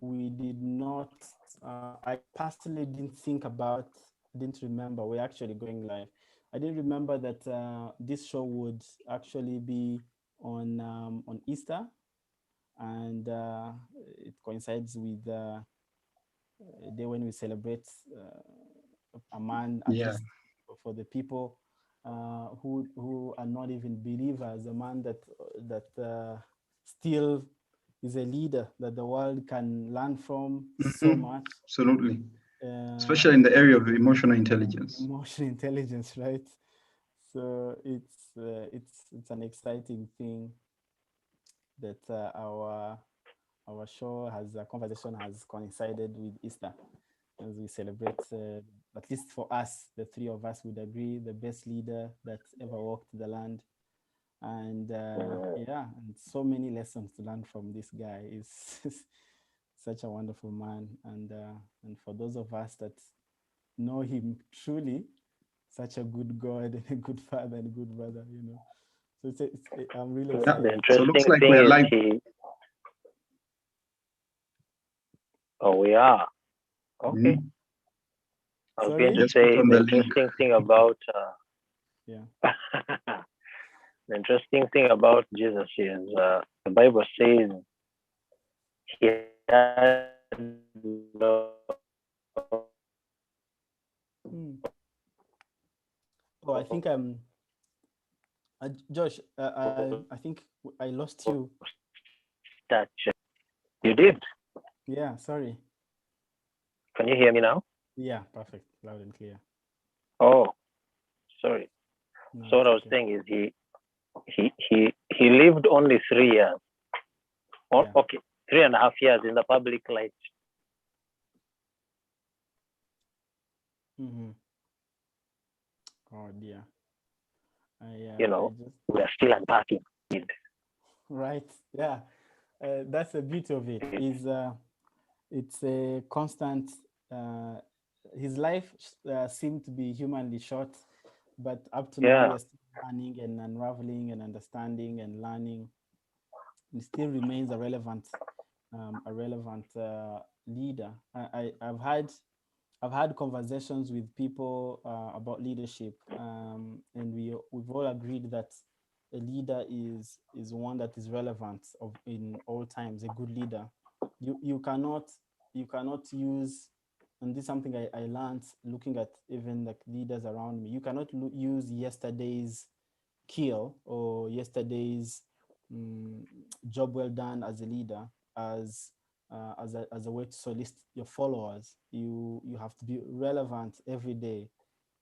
we did not, I personally didn't remember we're actually going live. I didn't remember that this show would actually be on Easter, and it coincides with a day when we celebrate a man, at Yeah. least for the people who are not even believers, a man that still is a leader that the world can learn from so Hmm. much. Absolutely. Uh, Especially in the area of emotional intelligence. Emotional intelligence, right? So it's an exciting thing that our show has a conversation has coincided with Easter as we celebrate. At least for us, the three of us would agree the best leader that ever walked the land, and yeah, and so many lessons to learn from this guy. Is such a wonderful man, and for those of us that know him truly, such a good God and a good father and a good brother, you know. So I'm really Yeah. The excited. So looks interesting like thing we're is live. oh, we are. Okay. Mhm. I was going Sorry? to Just put say on the the link. interesting thing about Yeah. the interesting thing about Jesus is the Bible says he had Hmm. Oh, I think I'm Josh. I think I lost you. stature. You did. Yeah. Sorry. Can you hear me now? Yeah. Perfect. Loud and clear. Oh, sorry. No, So what it's I was okay. saying is he lived only 3 years. Oh, Yeah. okay, 3.5 years in the public light. Mm-hmm. Oh dear. You I know, just we are still unpacking it. right. Yeah. That's the beauty of it. Is it's a constant. Uh, his life seemed to be humanly short, but up to now we Yeah, are still learning and unraveling and understanding and learning. It still remains a relevant leader. I've had conversations with people about leadership, and we've all agreed that a leader is one that is relevant in all times. A good leader, you cannot use, and this is something I learned looking at even like leaders around me. You cannot use yesterday's kill or yesterday's mm, job well done as a leader as a way to solicit your followers. You have to be relevant every day,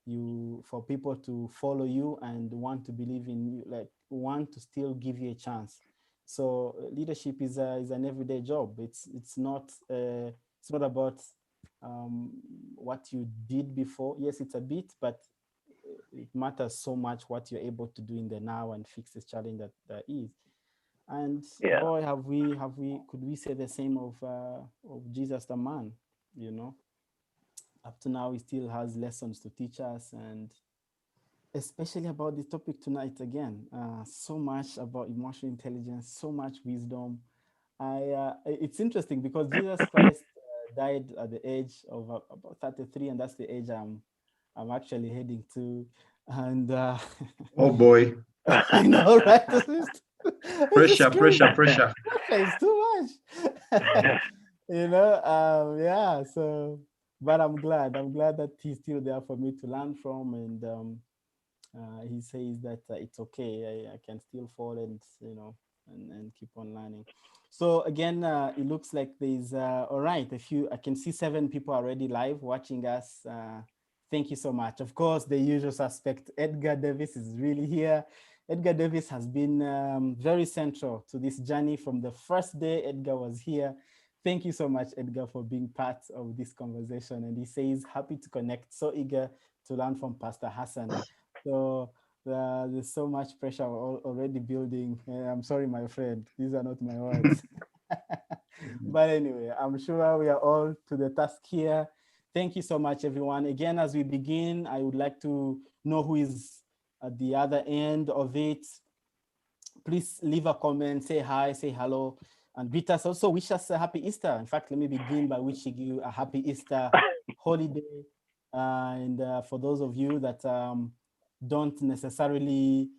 you for people to follow you and want to believe in you, like want to still give you a chance. So leadership is an everyday job. It's not about um, what you did before. Yes, it's a bit, but it matters so much what you're able to do in the now and fix this challenge that there is. And yeah, boy, could we say the same of Jesus the man? You know, up to now he still has lessons to teach us, and especially about the topic tonight again. So much about emotional intelligence, so much wisdom. It's interesting because Jesus Christ died at the age of about 33, and that's the age I'm actually heading to. And Oh boy. I know, right? It's just Pressure, crazy. pressure, pressure. Pressure is too much. Yeah. So, but I'm glad. I'm glad that he's still there for me to learn from, and he says that it's okay. I can still fall and and keep on learning. So again, it looks like there's all right. A few I can see 7 people already live watching us. Thank you so much. Of course, the usual suspect, Edgar Davis, is really here. Edgar Davis has been very central to this journey from the first day Edgar was here. Thank you so much, Edgar, for being part of this conversation. And he says, happy to connect, so eager to learn from Pastor Hassan. So there's so much pressure already building. I'm sorry, my friend. These are not my words. But anyway, I'm sure we are all to the task here. Thank you so much, everyone. Again, as we begin, I would like to know who is at the other end of it. Please leave a comment, say hi, say hello. and greet us. Also, wish us a happy Easter. In fact, let me begin by wishing you a happy Easter holiday. And for those of you that don't necessarily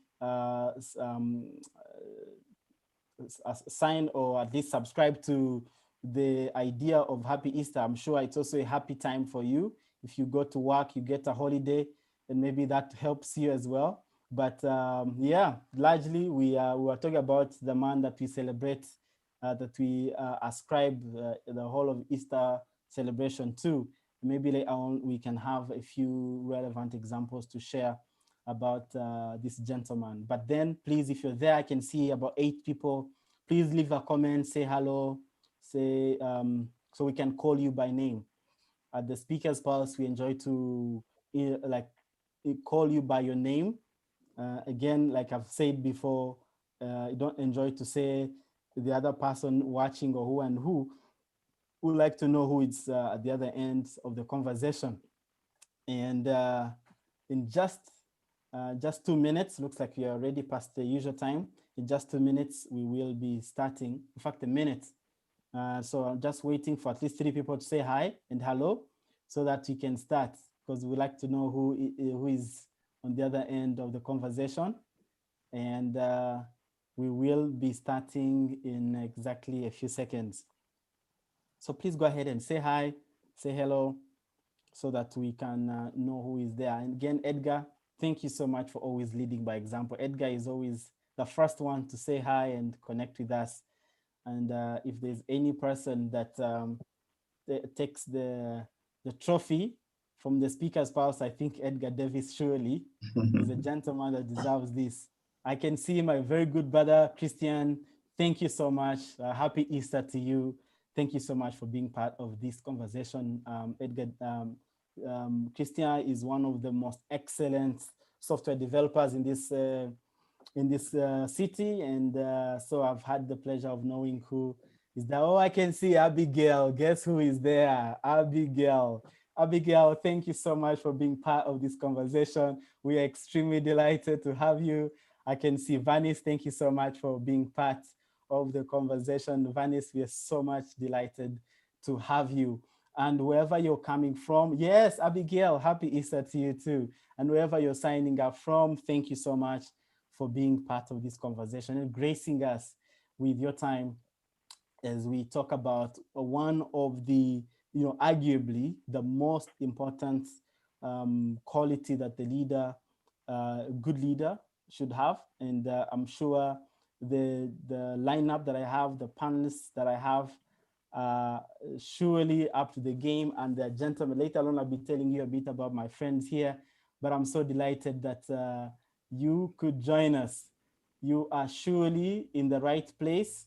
sign or at least subscribe to the idea of happy Easter, I'm sure it's also a happy time for you. If you go to work, you get a holiday, and maybe that helps you as well. But yeah, largely we are talking about the man that we celebrate, that we ascribe the whole of Easter celebration to. Maybe later on we can have a few relevant examples to share about this gentleman. But then please, if you're there, I can see about 8 people. Please leave a comment, say hello, say so we can call you by name. At the Speaker's Pulse, we enjoy to call you by your name. Again, like I've said before, you don't enjoy to say the other person watching or who and who. Would like to know who is at the other end of the conversation. And in just 2 minutes, looks like we are already past the usual time. In just 2 minutes, we will be starting. In fact, a minute. So I'm just waiting for at least 3 people to say hi and hello so that we can start, because we like to know who is on the other end of the conversation. And we will be starting in exactly a few seconds. So please go ahead and say hi, say hello, so that we can know who is there. And again, Edgar, thank you so much for always leading by example. Edgar is always the first one to say hi and connect with us. And if there's any person that takes the trophy from the Speaker's Pulse, I think Edgar Davis surely is a gentleman that deserves this. I can see my very good brother, Christian. Thank you so much. Happy Easter to you. Thank you so much for being part of this conversation. Edgar, Christian is one of the most excellent software developers in this city, and so I've had the pleasure of knowing who is there. Oh, I can see Abigail. Guess who is there? Abigail. Abigail, thank you so much for being part of this conversation. We are extremely delighted to have you. I can see Vanis. Thank you so much for being part of the conversation. Vanis, we are so much delighted to have you. And wherever you're coming from, yes, Abigail, happy Easter to you too. And wherever you're signing up from, thank you so much for being part of this conversation and gracing us with your time as we talk about one of the, arguably the most important quality that the leader, good leader should have. And I'm sure the lineup that I have, the panelists that I have, surely up to the game. And the gentlemen, later on, I'll be telling you a bit about my friends here, but I'm so delighted that you could join us. You are surely in the right place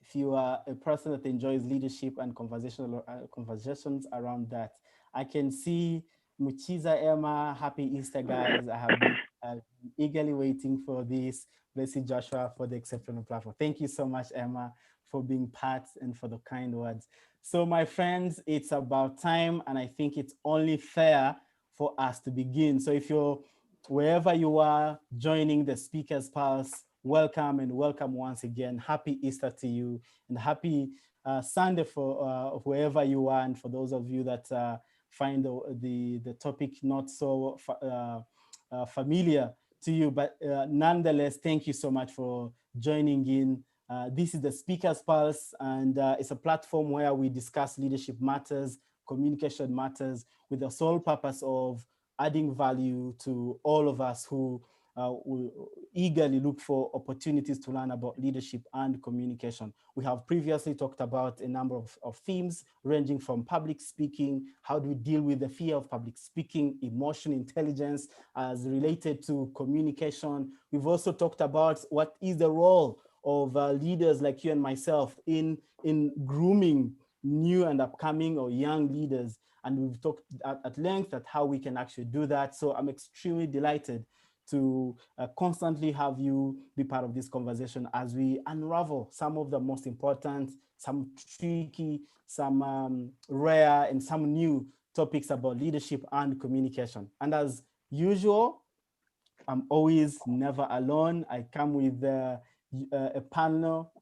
if you are a person that enjoys leadership and conversations around that. I can see Muchiza Emma, happy Easter, guys. I have been eagerly waiting for this. Blessed Joshua for the exceptional platform. Thank you so much, Emma, for being part and for the kind words. So my friends, it's about time, and I think it's only fair for us to begin. So if you're wherever you are joining the Speaker's Pulse, welcome and welcome once again. Happy Easter to you, and happy Sunday for wherever you are. And for those of you that find the topic not so familiar to you, but nonetheless, thank you so much for joining in. This is the Speaker's Pulse, and it's a platform where we discuss leadership matters, communication matters, with the sole purpose of adding value to all of us who will eagerly look for opportunities to learn about leadership and communication. We have previously talked about a number of themes ranging from public speaking, how do we deal with the fear of public speaking, emotional intelligence as related to communication. We've also talked about what is the role of leaders like you and myself in grooming new and upcoming or young leaders. And we've talked at length at how we can actually do that. So I'm extremely delighted to constantly have you be part of this conversation as we unravel some of the most important, some tricky, some rare, and some new topics about leadership and communication. And as usual, I'm always never alone. I come with a panel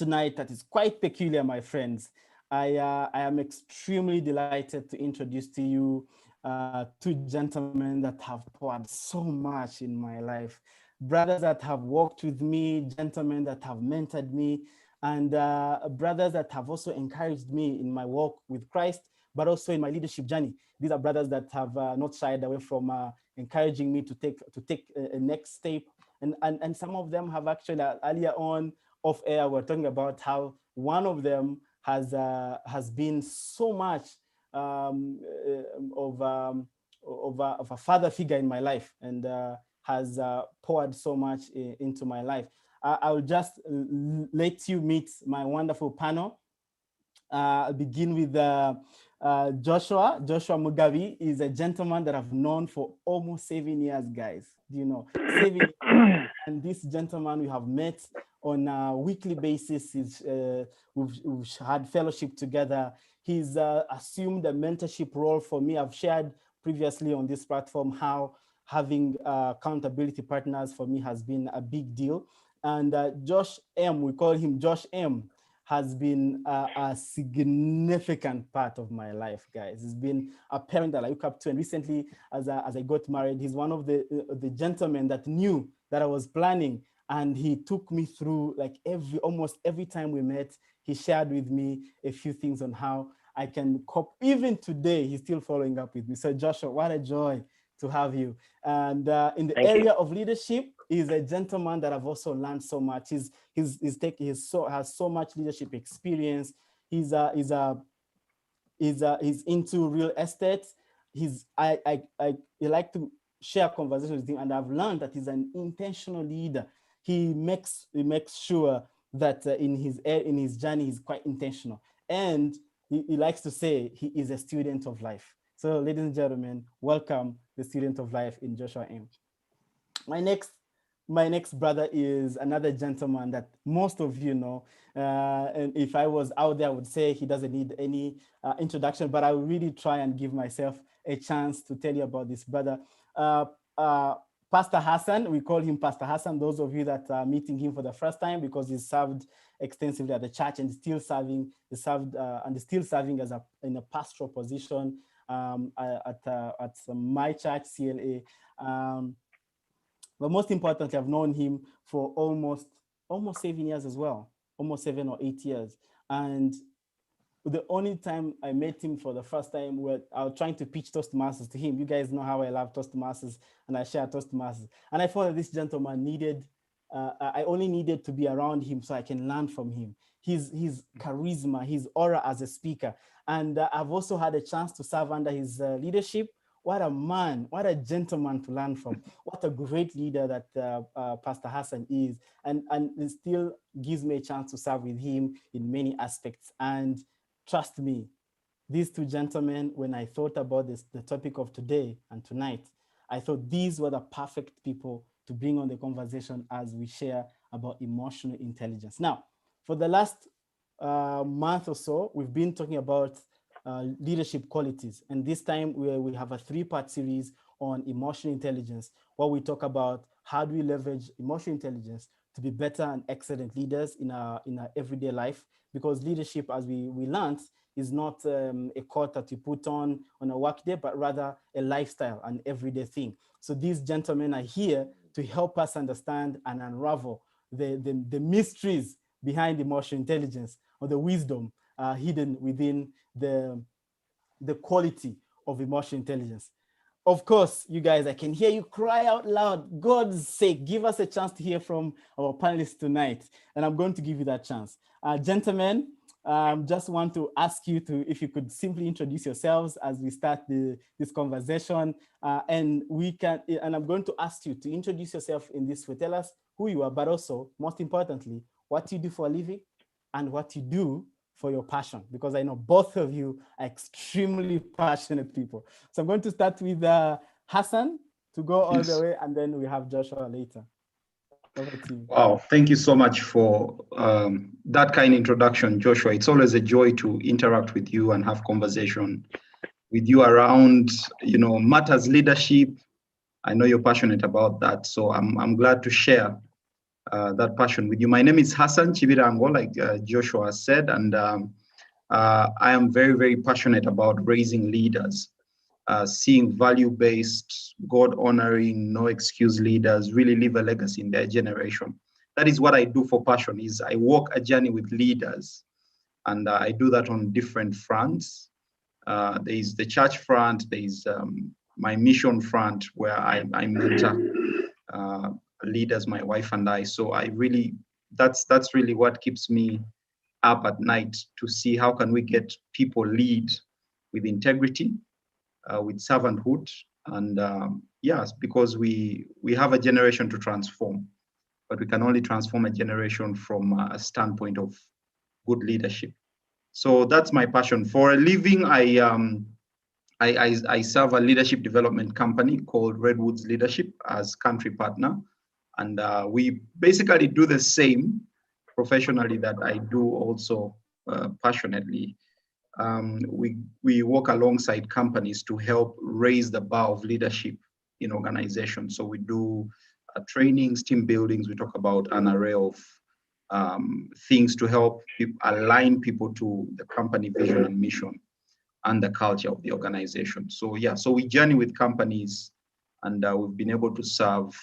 tonight that is quite peculiar, my friends. I am extremely delighted to introduce to you two gentlemen that have poured so much in my life. Brothers that have walked with me, gentlemen that have mentored me, and brothers that have also encouraged me in my walk with Christ, but also in my leadership journey. These are brothers that have not shied away from encouraging me to take a next step. And some of them have actually earlier on off air, we're talking about how one of them has been so much of a father figure in my life, and has poured so much into my life. I'll just let you meet my wonderful panel. I'll begin with Joshua. Joshua Mugabe is a gentleman that I've known for almost 7 years, guys. Do you know? 7 years. And this gentleman we have met on a weekly basis. We've had fellowship together. He's assumed a mentorship role for me. I've shared previously on this platform how having accountability partners for me has been a big deal. And Josh M, we call him Josh M, has been a significant part of my life, guys. He's been a parent that I look up to. And recently, as I got married, he's one of the gentlemen that knew that I was planning. And he took me through, like, almost every time we met, he shared with me a few things on how I can cope. Even today, he's still following up with me. So Joshua, what a joy to have you. And in the area of leadership, he's a gentleman that I've also learned so much. Has so much leadership experience. He's into real estate. I like to share conversations with him, and I've learned that he's an intentional leader. He makes sure that in his journey he's quite intentional, and he likes to say he is a student of life. So, ladies and gentlemen, welcome the student of life in Joshua M. My next brother is another gentleman that most of you know. And if I was out there, I would say he doesn't need any introduction, but I will really try and give myself a chance to tell you about this brother. Pastor Hassan, we call him Pastor Hassan, those of you that are meeting him for the first time, because he served extensively at the church and still serving, in a pastoral position at my church, CLA. But most importantly, I've known him for almost 7 years as well, almost 7 or 8 years. And the only time I met him for the first time, I was trying to pitch Toastmasters to him. You guys know how I love Toastmasters, and I share Toastmasters. And I thought that this gentleman I only needed to be around him so I can learn from him. His charisma, his aura as a speaker. And I've also had a chance to serve under his leadership. What a man, what a gentleman to learn from. What a great leader that Pastor Hassan is. And it still gives me a chance to serve with him in many aspects. And trust me, these two gentlemen, when I thought about the topic of today and tonight, I thought these were the perfect people to bring on the conversation as we share about emotional intelligence. Now, for the last month or so, we've been talking about leadership qualities. And this time we have a 3-part series on emotional intelligence, where we talk about how do we leverage emotional intelligence to be better and excellent leaders in our everyday life. Because leadership, as we learned, is not a coat that you put on a work day, but rather a lifestyle, an everyday thing. So these gentlemen are here to help us understand and unravel the mysteries behind emotional intelligence, or the wisdom hidden within the quality of emotional intelligence. Of course, you guys, I can hear you cry out loud. God's sake, give us a chance to hear from our panelists tonight. And I'm going to give you that chance. Gentlemen, just want to ask you if you could simply introduce yourselves as we start this conversation. And I'm going to ask you to introduce yourself in this way. Tell us who you are, but also, most importantly, what you do for a living and what you do for your passion, because I know both of you are extremely passionate people. So I'm going to start with Hassan to go all the way, and then we have Joshua later. Over to you. Wow, thank you so much for that kind introduction, Joshua. It's always a joy to interact with you and have conversation with you around, matters leadership. I know you're passionate about that, so I'm glad to share that passion with you. My name is Hassan Chibirango, like Joshua said, and I am very, very passionate about raising leaders, seeing value-based, God-honoring, no-excuse leaders really leave a legacy in their generation. That is what I do for passion. Is I walk a journey with leaders, and I do that on different fronts. There is the church front. There is my mission front, where I mentor leaders, my wife and I. So I really, that's really what keeps me up at night, to see how can we get people lead with integrity, with servanthood, and yes, because we have a generation to transform, but we can only transform a generation from a standpoint of good leadership. So that's my passion. For a living, I serve a leadership development company called Redwoods Leadership as country partner. And we basically do the same professionally that I do also passionately. We work alongside companies to help raise the bar of leadership in organizations. So we do trainings, team buildings. We talk about an array of things to help align people to the company vision and mission and the culture of the organization. So yeah, so we journey with companies, and we've been able to serve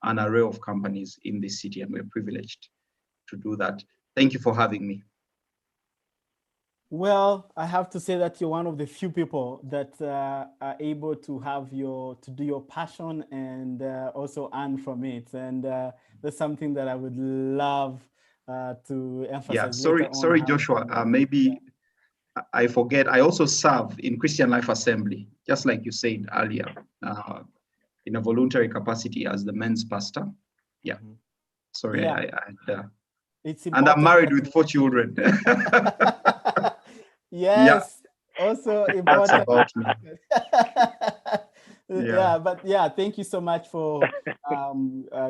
an array of companies in this city, and we're privileged to do that. Thank you for having me. Well, I have to say that you're one of the few people that are able to do your passion and also earn from it. And that's something that I would love to emphasize later on. Sorry, Joshua. Maybe I forget. I also serve in Christian Life Assembly, just like you said earlier, in a voluntary capacity as the men's pastor. Yeah. Mm-hmm. Sorry, yeah. It's and I'm married with 4 children. Yes, yeah. Also important. That's about me. Yeah, but yeah, thank you so much for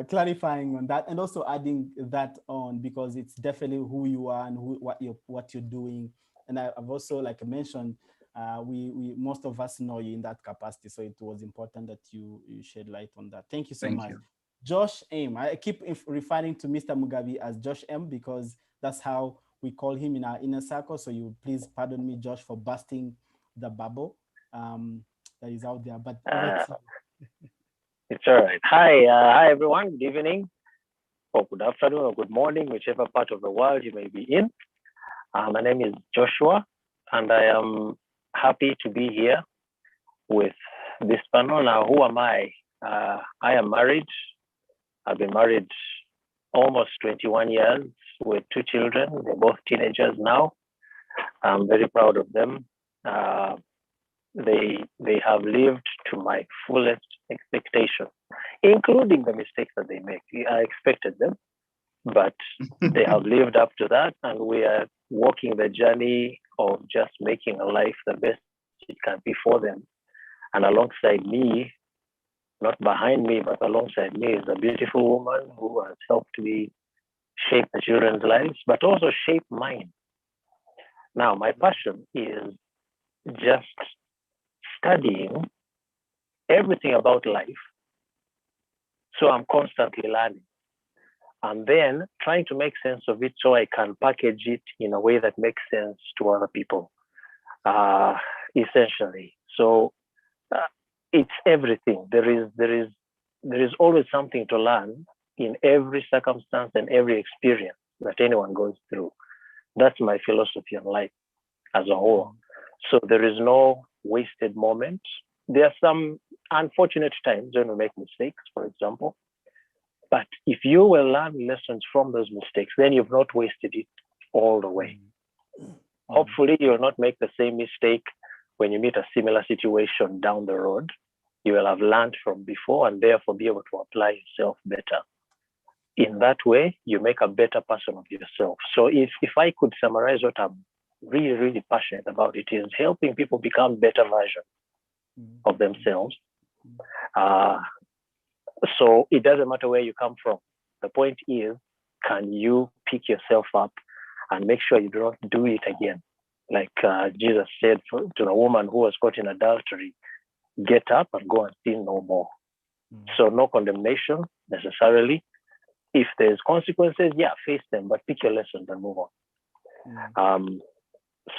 clarifying on that, and also adding that on, because it's definitely who you are and what you're doing. And I've also, like I mentioned, we most of us know you in that capacity, so it was important that you shed light on that. Thank you so much. Josh M. I keep referring to Mr. Mugabe as Josh M because that's how we call him in our inner circle. So you please pardon me, Josh, for busting the bubble that is out there. But it's all right. Hi everyone. Good evening, or good afternoon, or good morning, whichever part of the world you may be in. My name is Joshua, and I am happy to be here with this panel. Now, who am I? I am married. I've been married almost 21 years with 2 children. They're both teenagers now. I'm very proud of them. They have lived to my fullest expectation, including the mistakes that they make. I expected them, but they have lived up to that, and we are walking the journey of just making a life the best it can be for them. And alongside me, not behind me, but alongside me, is a beautiful woman who has helped me shape the children's lives, but also shape mine. Now, my passion is just studying everything about life. So I'm constantly learning, and then trying to make sense of it so I can package it in a way that makes sense to other people, essentially. So it's everything. There is always something to learn in every circumstance and every experience that anyone goes through. That's my philosophy on life as a whole. So there is no wasted moment. There are some unfortunate times when we make mistakes, for example. But if you will learn lessons from those mistakes, then you've not wasted it all the way. Hopefully, you'll not make the same mistake when you meet a similar situation down the road. You will have learned from before and therefore be able to apply yourself better. In that way, you make a better person of yourself. So if I could summarize what I'm really, really passionate about, it is helping people become better versions of themselves. So it doesn't matter where you come from. The point is, can you pick yourself up and make sure you don't do it again? Like Jesus said to the woman who was caught in adultery, get up and go and sin no more. So no condemnation necessarily, if there's consequences, yeah, face them, but pick your lessons and move on.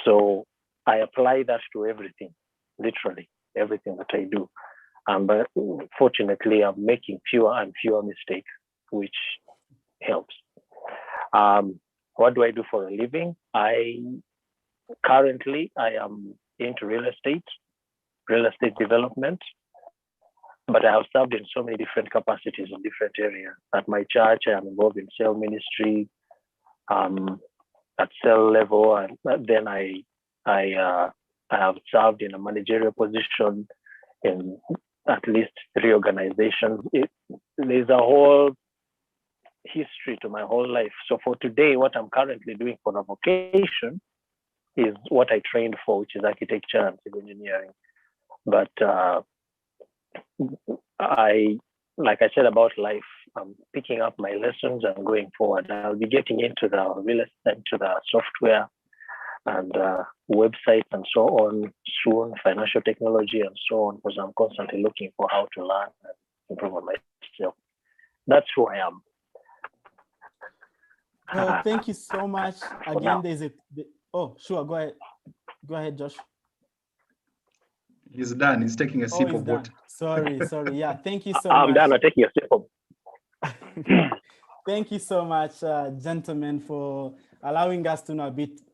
So I apply that to everything, literally everything that I do. But fortunately, I'm making fewer and fewer mistakes, which helps. What do I do for a living? Currently I am into real estate development, but I have served in so many different capacities in different areas. At my church, I am involved in cell ministry, at cell level, and then I have served in a managerial position in at least 3 organizations. There's a whole history to my whole life. So for today, what I'm currently doing for a vocation is what I trained for, which is architecture and civil engineering. But like I said about life, I'm picking up my lessons and going forward. I'll be getting into the software and websites and so on soon, financial technology and so on, because I'm constantly looking for how to learn and improve on myself. That's who I am. Well, thank you so much. Again, oh, sure, go ahead, Josh. He's done. He's taking a sip of water. Sorry. Yeah, thank you so much. I'm done. I'm taking a sip of. Thank you so much, gentlemen, for allowing us to know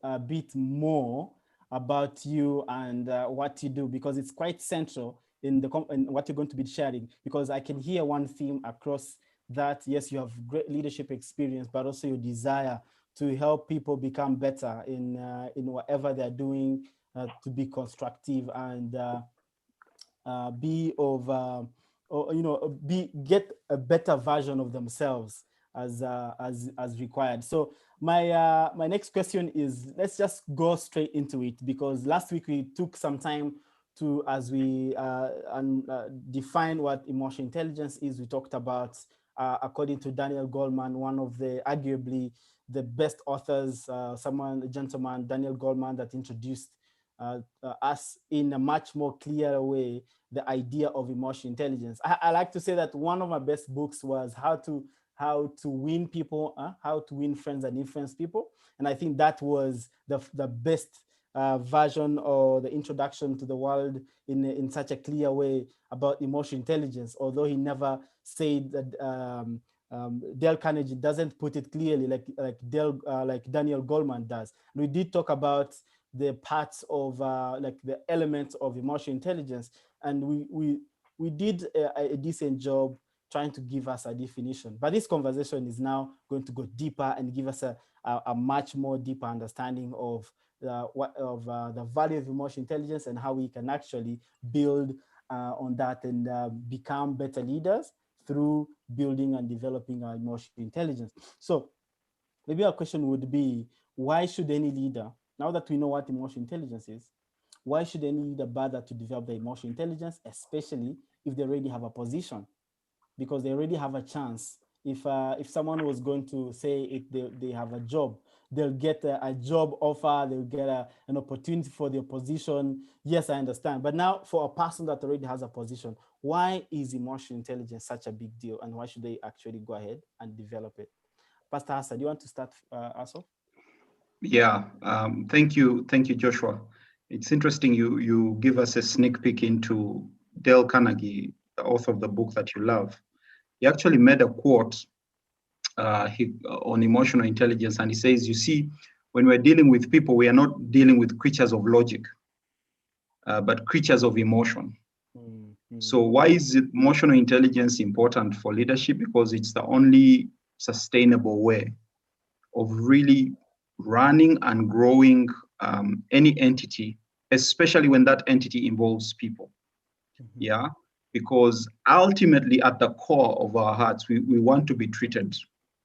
a bit more about you and what you do, because it's quite central in what you're going to be sharing. Because I can hear one theme across that. Yes, you have great leadership experience, but also your desire to help people become better in whatever they're doing, to be constructive and get a better version of themselves as required. So my next question is, let's just go straight into it, because last week we took some time to, as we define what emotional intelligence is. We talked about, according to Daniel Goleman, one of the arguably the best authors, a gentleman, Daniel Goleman, that introduced us in a much more clear way the idea of emotional intelligence. I like to say that one of my best books was how to win people, how to win friends and influence people. And I think that was the best version, or the introduction to the world in such a clear way about emotional intelligence, although he never said that Dale Carnegie doesn't put it clearly like Daniel Goleman does. And we did talk about the parts of like the elements of emotional intelligence, and we did a decent job trying to give us a definition. But this conversation is now going to go deeper and give us a much more deeper understanding of the value of emotional intelligence and how we can actually build on that and become better leaders through building and developing our emotional intelligence. So maybe our question would be, why should any leader, now that we know what emotional intelligence is, why should any leader bother to develop the emotional intelligence, especially if they already have a position? Because they already have a chance. If someone was going to say if they have a job, they'll get a job offer, they'll get an opportunity for their position. Yes, I understand. But now for a person that already has a position, why is emotional intelligence such a big deal, and why should they actually go ahead and develop it? Pastor Hassan, do you want to start also? Yeah, thank you, Joshua. It's interesting you give us a sneak peek into Dale Carnegie, the author of the book that you love. He actually made a quote on emotional intelligence, and he says, you see, when we're dealing with people, we are not dealing with creatures of logic, but creatures of emotion. Mm-hmm. So why is emotional intelligence important for leadership? Because it's the only sustainable way of really running and growing any entity, especially when that entity involves people. Mm-hmm. Yeah, because ultimately at the core of our hearts, we want to be treated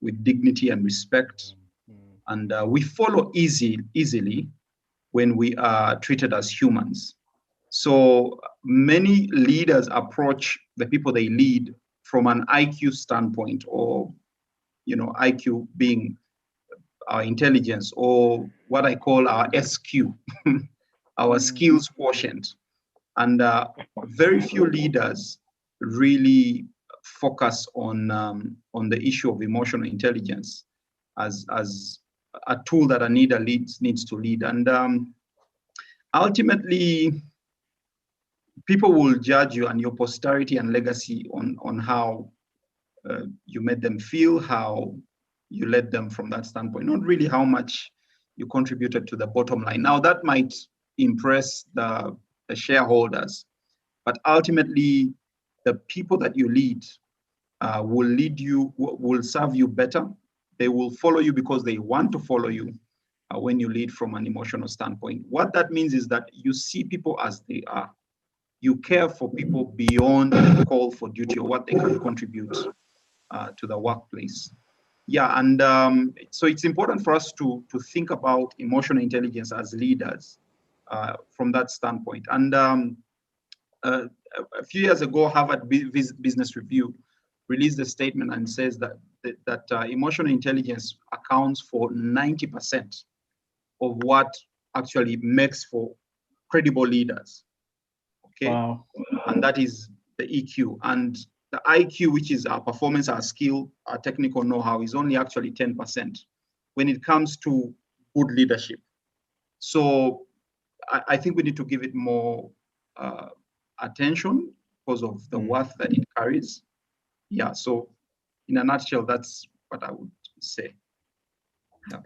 with dignity and respect. Mm-hmm. And we follow easily when we are treated as humans. So many leaders approach the people they lead from an IQ standpoint, or, IQ being our intelligence, or what I call our SQ, our skills quotient. And very few leaders really focus on the issue of emotional intelligence as a tool that a leader needs to lead. And ultimately, people will judge you and your posterity and legacy on how you made them feel, how you led them from that standpoint, not really how much you contributed to the bottom line. Now, that might impress the shareholders, but ultimately, the people that you lead will serve you better. They will follow you because they want to follow you when you lead from an emotional standpoint. What that means is that you see people as they are. You care for people beyond the call for duty or what they can contribute to the workplace. Yeah, and so it's important for us to think about emotional intelligence as leaders from that standpoint. And a few years ago, Harvard Business Review released a statement and says that emotional intelligence accounts for 90% of what actually makes for credible leaders. Okay, Wow. and that is the EQ. And the IQ, which is our performance, our skill, our technical know-how, is only actually 10% when it comes to good leadership. So I think we need to give it more attention because of the worth that it carries. Yeah, so in a nutshell, that's what I would say. Yeah.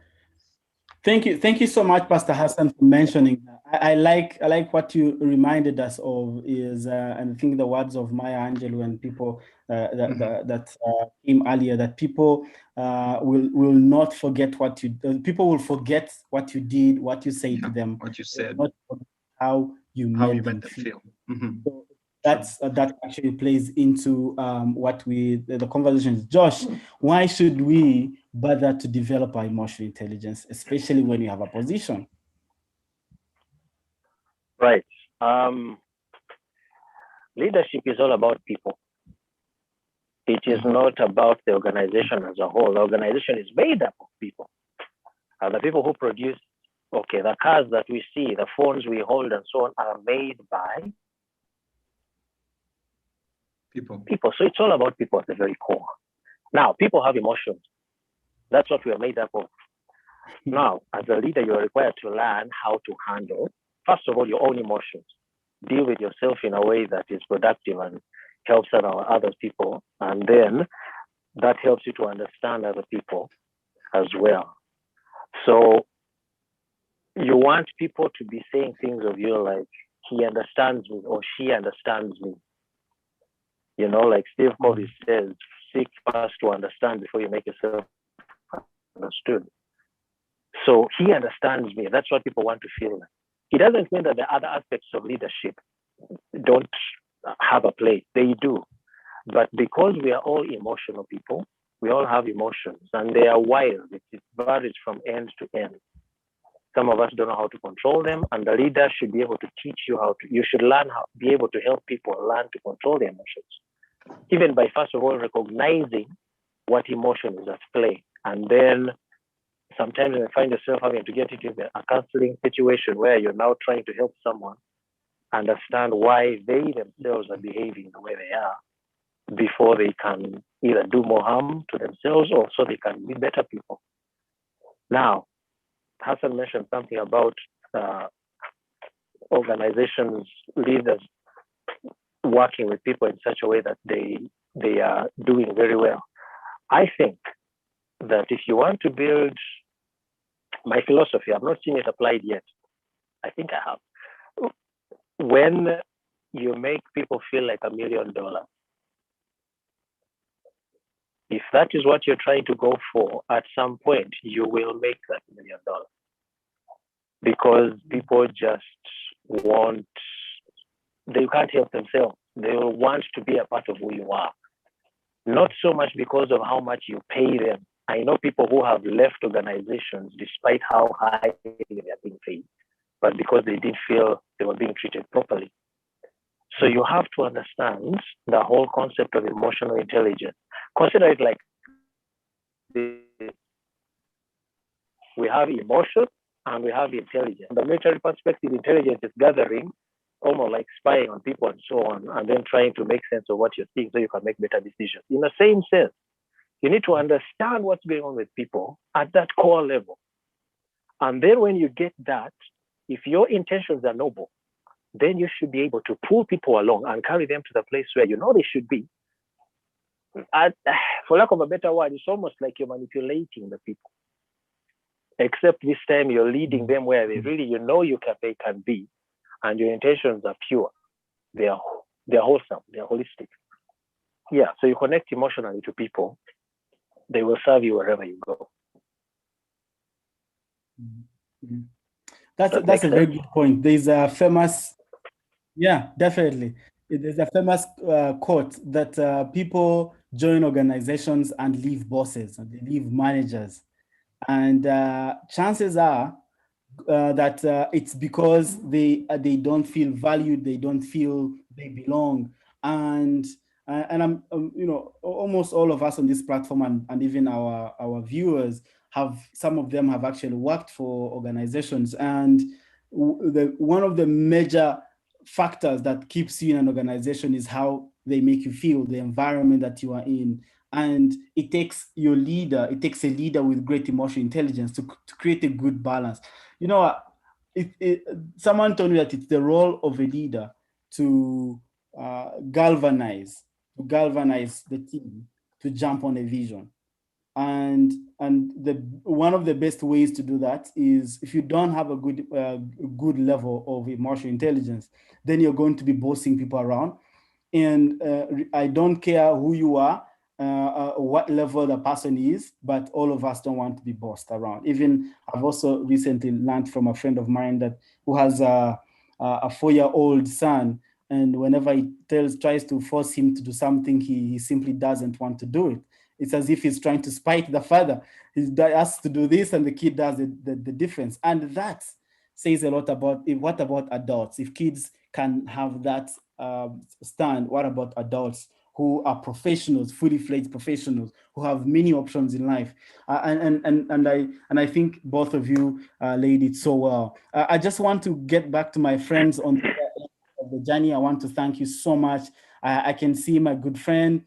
Thank you so much, Pastor Hassan, for mentioning that. I like what you reminded us of is, and I think the words of Maya Angelou and people that came earlier, that people will not forget what you. People will forget what you did, what you say to them, what you said, not how you made them feel. So that actually plays into what the conversation is. Josh, why should we bother to develop our emotional intelligence, especially when you have a position? Right. Leadership is all about people. It is not about the organization as a whole. The organization is made up of people. The people who produce, the cars that we see, the phones we hold and so on are made by people. So it's all about people at the very core. Now, people have emotions. That's what we are made up of. Now, as a leader, you are required to learn how to handle, first of all, your own emotions. Deal with yourself in a way that is productive and helps other people. And then that helps you to understand other people as well. So you want people to be saying things of you like, he understands me or she understands me. You know, like Steve Covey says, seek first to understand before you make yourself understood. So he understands me. That's what people want to feel like. It doesn't mean that the other aspects of leadership don't have a place. They do. But because we are all emotional people, we all have emotions and they are wild. It varies from end to end. Some of us don't know how to control them, and the leader should be able to teach you you should learn be able to help people learn to control their emotions. Even by, first of all, recognizing what emotion is at play. And then sometimes you find yourself having to get into a counseling situation where you're now trying to help someone understand why they themselves are behaving the way they are before they can either do more harm to themselves or so they can be better people. Now, Hassan mentioned something about organizations, leaders working with people in such a way that they are doing very well. I think that if you want to build my philosophy, I've not seen it applied yet. I think I have. When you make people feel like $1 million, if that is what you're trying to go for, at some point you will make that $1 million. Because people just they can't help themselves. They will want to be a part of who you are. Not so much because of how much you pay them. I know people who have left organizations despite how high they are being paid, but because they didn't feel they were being treated properly. So you have to understand the whole concept of emotional intelligence. Consider it like this. We have emotion and we have intelligence. From the military perspective, intelligence is gathering almost like spying on people and so on, and then trying to make sense of what you're seeing so you can make better decisions. In the same sense, you need to understand what's going on with people at that core level. And then when you get that, if your intentions are noble, then you should be able to pull people along and carry them to the place where you know they should be. And, for lack of a better word, it's almost like you're manipulating the people. Except this time you're leading them where they really, you know, they can be, and your intentions are pure. They're wholesome. They're holistic. Yeah. So you connect emotionally to people. They will serve you wherever you go. Mm-hmm. That's a very good point. There's a famous, yeah, definitely. There's a famous quote that people join organizations and leave bosses and they leave managers. And chances are that it's because they don't feel valued, they don't feel they belong, and I'm you know, almost all of us on this platform and even our viewers have, some of them have actually worked for organizations, and one of the major factors that keeps you in an organization is how they make you feel, the environment that you are in. And it takes a leader with great emotional intelligence to create a good balance. You know, someone told me that it's the role of a leader to galvanize the team to jump on a vision. And the one of the best ways to do that is, if you don't have a good level of emotional intelligence, then you're going to be bossing people around. And I don't care who you are, what level the person is, but all of us don't want to be bossed around. Even I've also recently learned from a friend of mine that who has a 4-year-old son, and whenever he tries to force him to do something, he simply doesn't want to do it. It's as if he's trying to spite the father. He asks to do this, and the kid does the difference. And that says a lot about what about adults. If kids can have that stand, what about adults who are professionals, fully fledged professionals, who have many options in life? And I think both of you laid it so well. I just want to get back to my friends on the journey. I want to thank you so much. I can see my good friend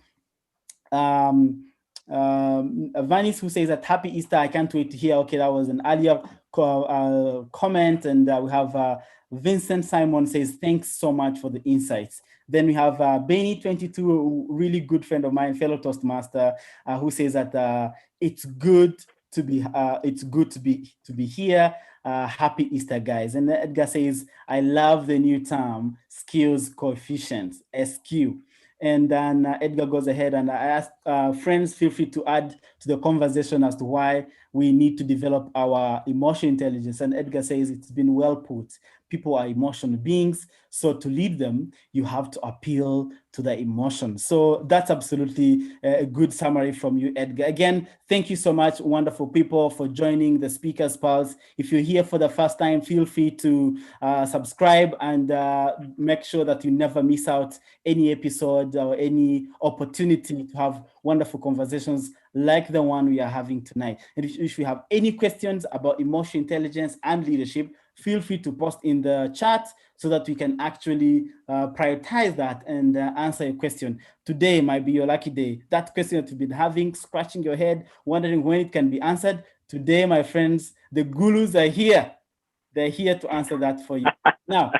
um, Vanis, who says that happy Easter. I can't wait to hear. Okay, that was an earlier comment. And we have Vincent Simon says, thanks so much for the insights. Then we have Benny22, a really good friend of mine, fellow Toastmaster, who says that it's good to be here. Happy Easter, guys. And Edgar says, I love the new term, skills coefficient, SQ. And then Edgar goes ahead and I ask friends, feel free to add to the conversation as to why we need to develop our emotional intelligence. And Edgar says it's been well put. People are emotional beings. So to lead them, you have to appeal to the emotion. So that's absolutely a good summary from you, Edgar. Again, thank you so much, wonderful people, for joining the Speakers Pulse. If you're here for the first time, feel free to subscribe and make sure that you never miss out any episode or any opportunity to have wonderful conversations like the one we are having tonight. And if you have any questions about emotional intelligence and leadership, feel free to post in the chat so that we can actually prioritize that and answer a question. Today might be your lucky day. That question that you've been having, scratching your head, wondering when it can be answered. Today, my friends, the gurus are here. They're here to answer that for you. Now,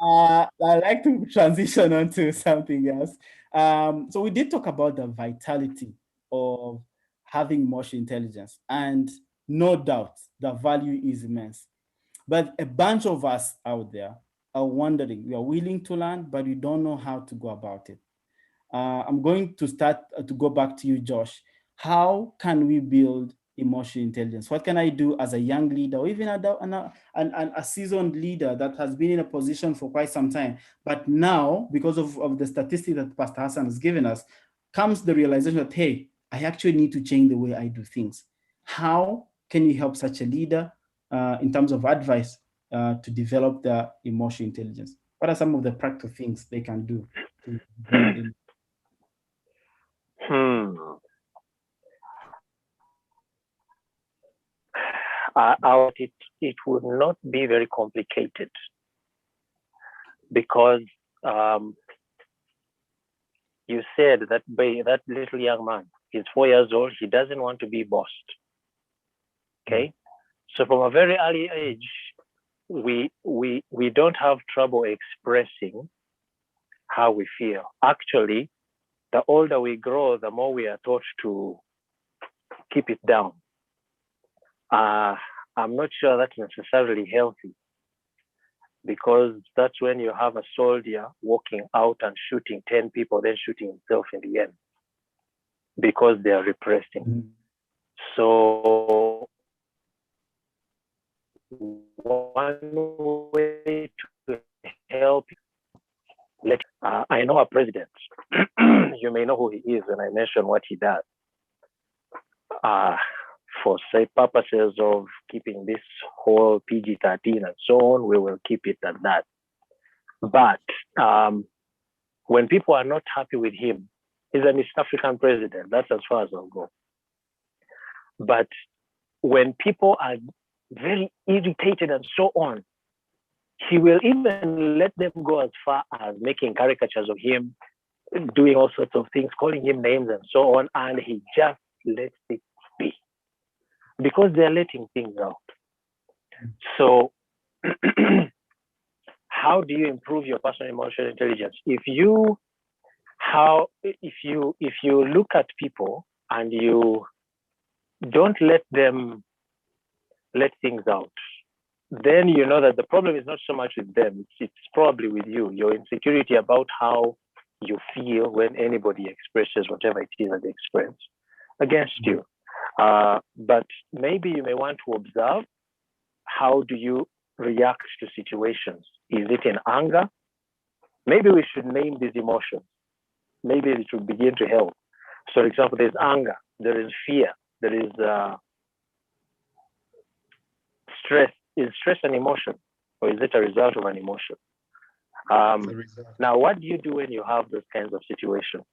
I'd like to transition on to something else. So we did talk about the vitality of having emotional intelligence, and no doubt the value is immense. But a bunch of us out there are wondering, we are willing to learn, but we don't know how to go about it. I'm going to start to go back to you, Josh. How can we build emotional intelligence? What can I do as a young leader, or even a seasoned leader that has been in a position for quite some time, but now, because of the statistics that Pastor Hassan has given us, comes the realization that, hey, I actually need to change the way I do things. How can you help such a leader in terms of advice to develop their emotional intelligence? What are some of the practical things they can do to build in? It would not be very complicated. because you said that that little young man, he's 4 years old, he doesn't want to be bossed. Okay, so from a very early age, we don't have trouble expressing how we feel. Actually, the older we grow, the more we are taught to keep it down. I'm not sure that's necessarily healthy, because that's when you have a soldier walking out and shooting 10 people, then shooting himself in the end, because they are repressing. Mm-hmm. So one way to help, I know a president, you may know who he is when I mention what he does. For say purposes of keeping this whole PG-13 and so on, we will keep it at that. But when people are not happy with him, he's an East African president. That's as far as I'll go. But when people are very irritated and so on, he will even let them go as far as making caricatures of him, doing all sorts of things, calling him names and so on, and he just lets it be, because they're letting things out. So how do you improve your personal emotional intelligence? If you look at people and you don't let them let things out, then you know that the problem is not so much with them, it's probably with you, your insecurity about how you feel when anybody expresses whatever it is that they express against you. But maybe you may want to observe, how do you react to situations? Is it in anger? Maybe we should name these emotions. Maybe it will begin to help. So, for example, there's anger, there is fear, there is stress. Is stress an emotion, or is it a result of an emotion? Now, what do you do when you have those kinds of situations?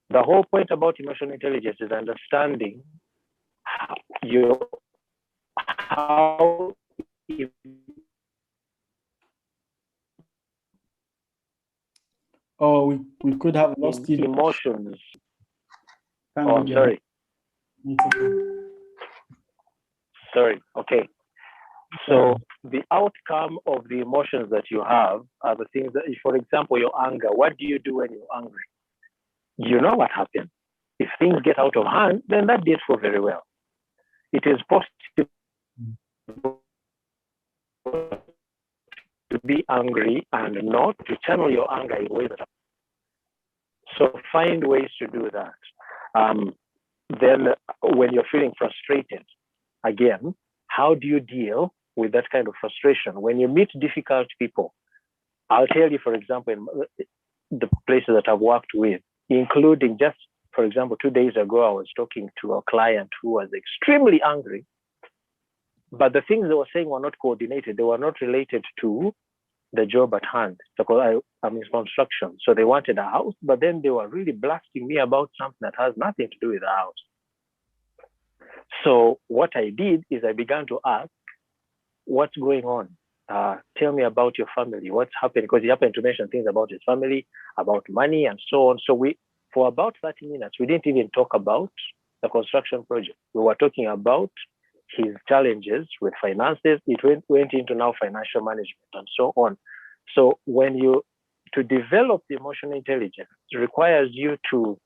The whole point about emotional intelligence is understanding how Oh, we could have lost you. emotions. Oh, sorry. Okay. Sorry. Okay. So the outcome of the emotions that you have are the things that, for example, your anger. What do you do when you're angry? You know what happens. If things get out of hand, then that didn't go very well. It is possible to be angry and not to channel your anger in ways that. So find ways to do that. Then when you're feeling frustrated, again, how do you deal with that kind of frustration? When you meet difficult people, I'll tell you, for example, in the places that I've worked with, including just, for example, 2 days ago, I was talking to a client who was extremely angry, but the things they were saying were not coordinated. They were not related to the job at hand. Because I'm in construction. So they wanted a house, but then they were really blasting me about something that has nothing to do with the house. So what I did is I began to ask, what's going on? Tell me about your family. What's happening? Because he happened to mention things about his family, about money, and so on. So for about 30 minutes, we didn't even talk about the construction project. We were talking about his challenges with finances. It went into now financial management and so on. So to develop the emotional intelligence, it requires you to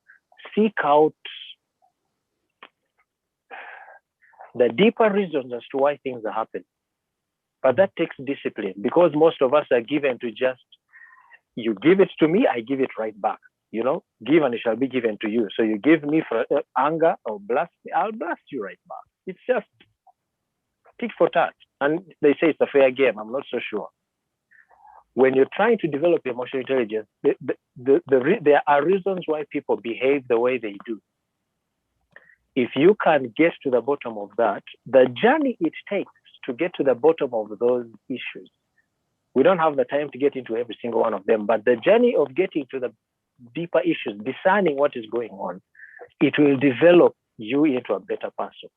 seek out the deeper reasons as to why things are happening. But that takes discipline, because most of us are given to just, you give it to me, I give it right back. Give and it shall be given to you. So you give me for anger or blast me, I'll blast you right back. It's just tit for tat. And they say it's a fair game. I'm not so sure. When you're trying to develop emotional intelligence, there are reasons why people behave the way they do. If you can get to the bottom of that, the journey it takes to get to the bottom of those issues, we don't have the time to get into every single one of them, but the journey of getting to the deeper issues, discerning what is going on, it will develop you into a better person.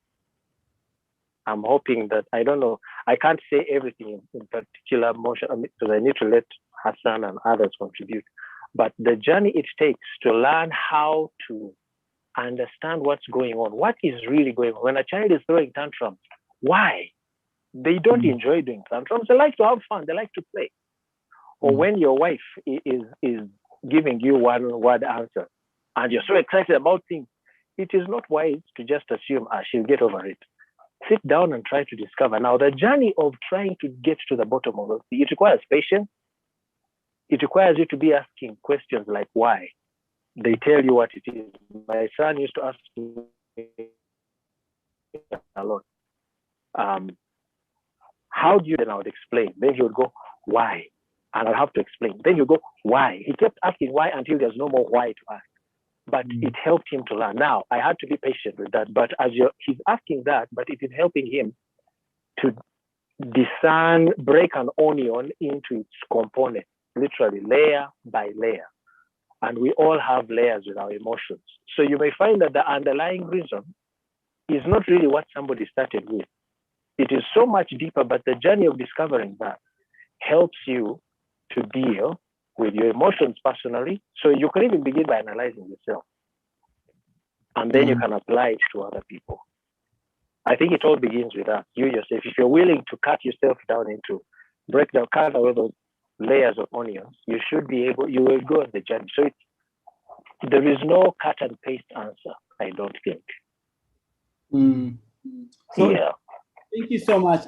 I'm hoping that, I don't know, I can't say everything in particular motion, because I need to let Hassan and others contribute. But the journey it takes to learn how to understand what's going on, what is really going on. When a child is throwing tantrums, why? They don't enjoy doing tantrums. They like to have fun. They like to play. Or when your wife is giving you one word answer and you're so excited about things, it is not wise to just assume, she'll get over it. Sit down and try to discover. Now, the journey of trying to get to the bottom of it, it requires patience. It requires you to be asking questions like why. They tell you what it is. My son used to ask me a lot. How do you? Then I would explain. Then he would go, why? And I'll have to explain. Then you go, why? He kept asking why until there's no more why to ask. But it helped him to learn. Now, I had to be patient with that. But he's asking that, but it is helping him to discern, break an onion into its components, literally layer by layer. And we all have layers with our emotions. So you may find that the underlying reason is not really what somebody started with. It is so much deeper, but the journey of discovering that helps you to deal with your emotions personally. So you can even begin by analyzing yourself. And then you can apply it to other people. I think it all begins with that. You yourself, if you're willing to cut yourself down into, cut away those layers of onions, you will go on the journey. So there is no cut and paste answer, I don't think. So, yeah. Thank you so much.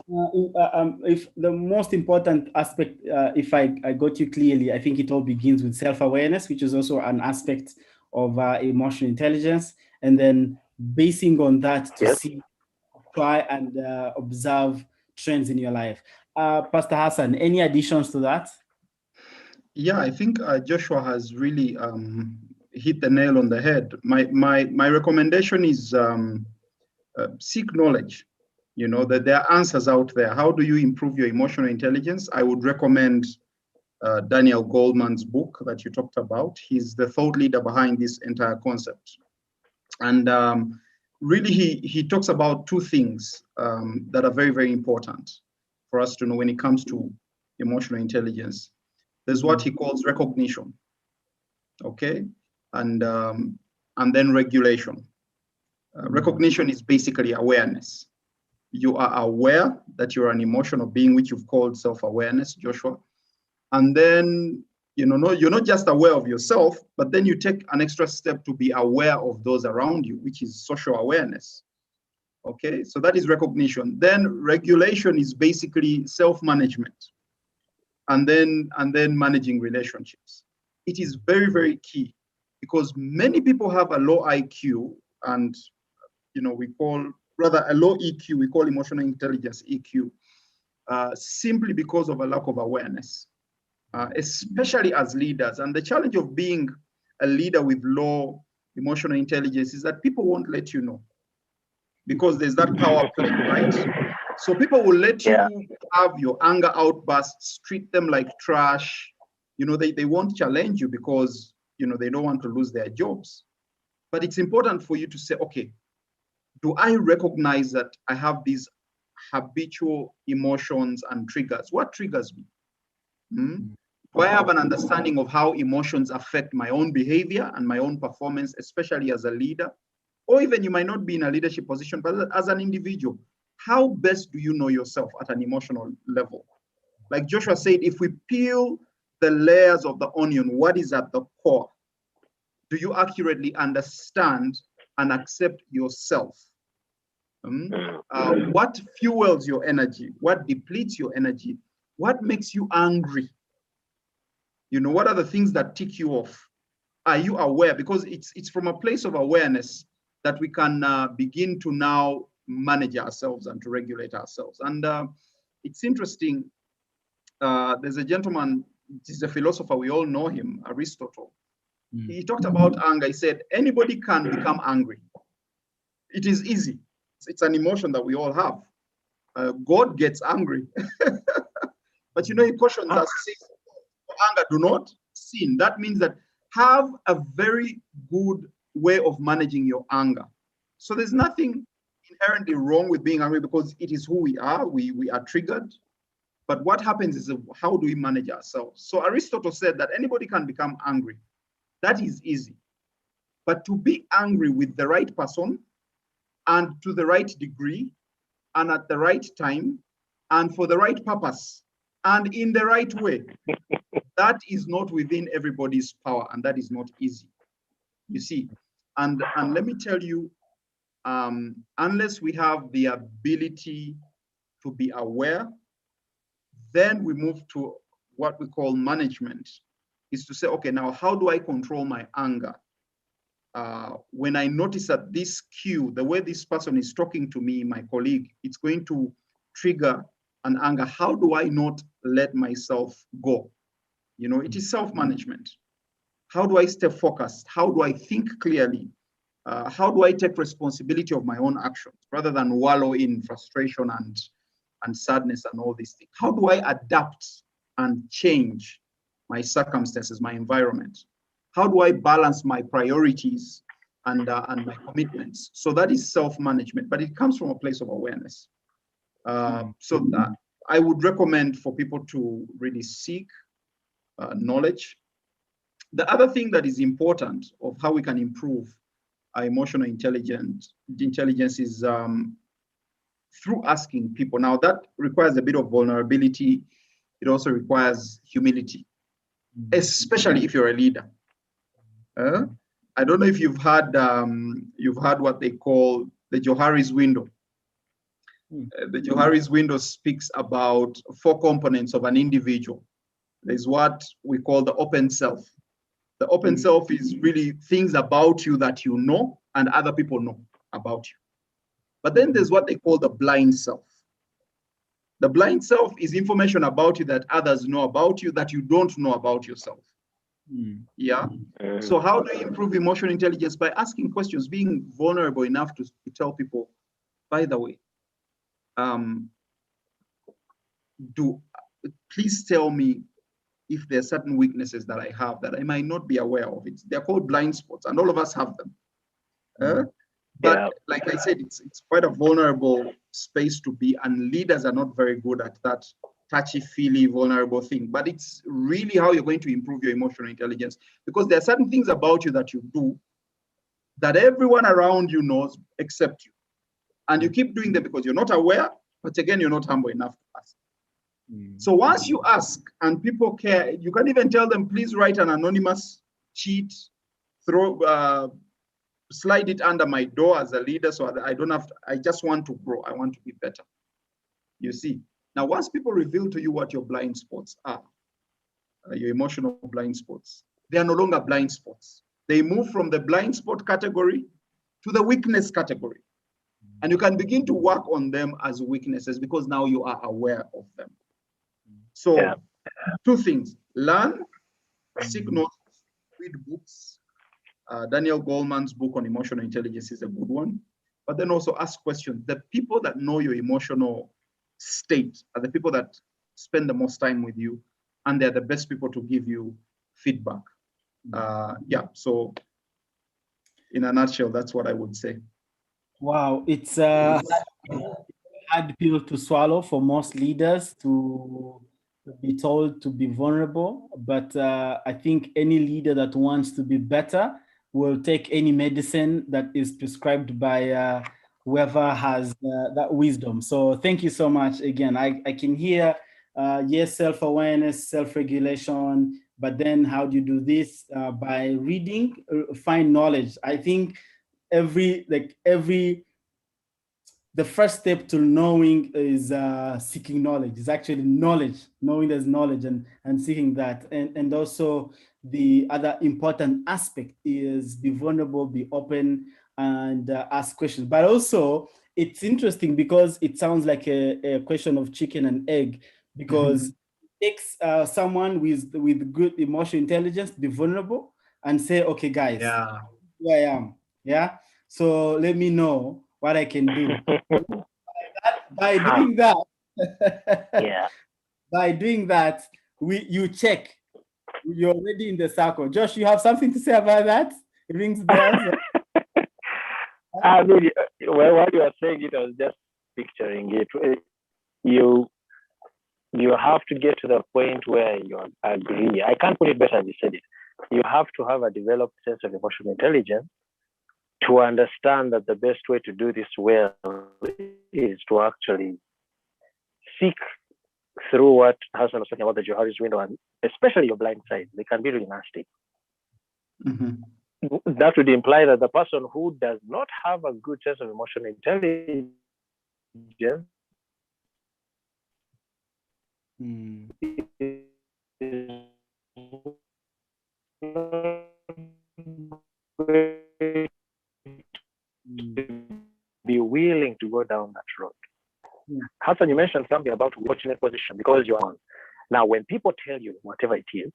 If the most important aspect, if I got you clearly, I think it all begins with self-awareness, which is also an aspect of emotional intelligence, and then basing on that to try and observe trends in your life. Pastor Hassan, any additions to that? Yeah, I think Joshua has really hit the nail on the head. My recommendation is seek knowledge. You know, that there are answers out there. How do you improve your emotional intelligence? I would recommend Daniel Goleman's book that you talked about. He's the thought leader behind this entire concept. And really, he talks about two things that are very, very important for us to know when it comes to emotional intelligence. There's what he calls recognition, okay? And then regulation. Recognition is basically awareness. You are aware that you're an emotional being, which you've called self-awareness, Joshua. And then, you're not just aware of yourself, but then you take an extra step to be aware of those around you, which is social awareness. Okay, so that is recognition. Then regulation is basically self-management, and then managing relationships. It is very, very key because many people have a low IQ and, we call rather a low EQ, we call emotional intelligence EQ, simply because of a lack of awareness, especially as leaders. And the challenge of being a leader with low emotional intelligence is that people won't let you know because there's that power play, right? So people will let you have your anger outbursts, treat them like trash. They won't challenge you because, they don't want to lose their jobs. But it's important for you to say, okay, do I recognize that I have these habitual emotions and triggers? What triggers me? Do I have an understanding of how emotions affect my own behavior and my own performance, especially as a leader? Or even you might not be in a leadership position, but as an individual, how best do you know yourself at an emotional level? Like Joshua said, if we peel the layers of the onion, what is at the core? Do you accurately understand and accept yourself? What fuels your energy? What depletes your energy? What makes you angry? What are the things that tick you off? Are you aware? Because it's from a place of awareness that we can begin to now manage ourselves and to regulate ourselves. And it's interesting. There's a gentleman, he's a philosopher, we all know him, Aristotle. He talked about anger. He said, anybody can become angry. It is easy. It's an emotion that we all have. God gets angry. But he cautions us, he says, for anger, do not sin. That means that have a very good way of managing your anger. So there's nothing inherently wrong with being angry because it is who we are. We are triggered. But what happens is, how do we manage ourselves? So Aristotle said that anybody can become angry. That is easy. But to be angry with the right person and to the right degree and at the right time and for the right purpose and in the right way, that is not within everybody's power, and that is not easy. You see, and let me tell you, unless we have the ability to be aware, then we move to what we call management, is to say, okay, now how do I control my anger? When I notice that this cue, the way this person is talking to me, my colleague, it's going to trigger an anger. How do I not let myself go? You know, it is self-management. How do I stay focused? How do I think clearly? How do I take responsibility of my own actions rather than wallow in frustration and sadness and all these things? How do I adapt and change my circumstances, my environment? How do I balance my priorities and my commitments? So that is self-management, but it comes from a place of awareness. So that I would recommend for people to really seek knowledge. The other thing that is important of how we can improve our emotional intelligence is through asking people. Now that requires a bit of vulnerability. It also requires humility, especially if you're a leader. I don't know if you've had what they call the Johari's window. The Johari's window speaks about 4 components of an individual. There's what we call the open self. The open self is really things about you that you know and other people know about you. But then there's what they call the blind self. The blind self is information about you that others know about you that you don't know about yourself. Yeah. So how do you improve emotional intelligence? By asking questions, being vulnerable enough to tell people, by the way, please tell me if there are certain weaknesses that I have that I might not be aware of. They're called blind spots, and all of us have them. But like I said, it's quite a vulnerable space to be, and leaders are not very good at that touchy-feely, vulnerable thing. But it's really how you're going to improve your emotional intelligence, because there are certain things about you that you do that everyone around you knows except you. And you keep doing them because you're not aware, but again, you're not humble enough to ask. So once you ask and people care, you can even tell them, please write an anonymous cheat, slide it under my door as a leader, so that I don't have to, I just want to grow. I want to be better. You see, now once people reveal to you what your blind spots are, your emotional blind spots, they are no longer blind spots. They move from the blind spot category to the weakness category. And you can begin to work on them as weaknesses because now you are aware of them. So 2 things: learn, seek knowledge, read books. Daniel Goleman's book on emotional intelligence is a good one. But then also ask questions. The people that know your emotional state are the people that spend the most time with you, and they're the best people to give you feedback. So in a nutshell, that's what I would say. Wow, it's hard pill to swallow for most leaders to be told to be vulnerable. But I think any leader that wants to be better will take any medicine that is prescribed by whoever has that wisdom. So thank you so much again. I can hear, yes, self-awareness, self-regulation, but then how do you do this? By reading, find knowledge. I think the first step to knowing is seeking knowledge. It's actually knowledge, knowing there's knowledge and seeking that. And also the other important aspect is be vulnerable, be open, and ask questions. But also it's interesting because it sounds like a question of chicken and egg, because it takes someone with good emotional intelligence, be vulnerable and say, okay, guys, here I am. Yeah. So let me know what I can do. By doing that, by doing that, you check. You're already in the circle. Josh, you have something to say about that? It rings bells. I mean, well, what you are saying, it was just picturing it. You you have to get to the point where you agree. I can't put it better than you said it. You have to have a developed sense of emotional intelligence to understand that the best way to do this well is to actually seek through what Hassan was talking about, the Johari's window, and especially your blind side. They can be really nasty. That would imply that the person who does not have a good sense of emotional intelligence be willing to go down that road. Hassan, you mentioned something about fortunate position because you're on. Now, when people tell you whatever it is,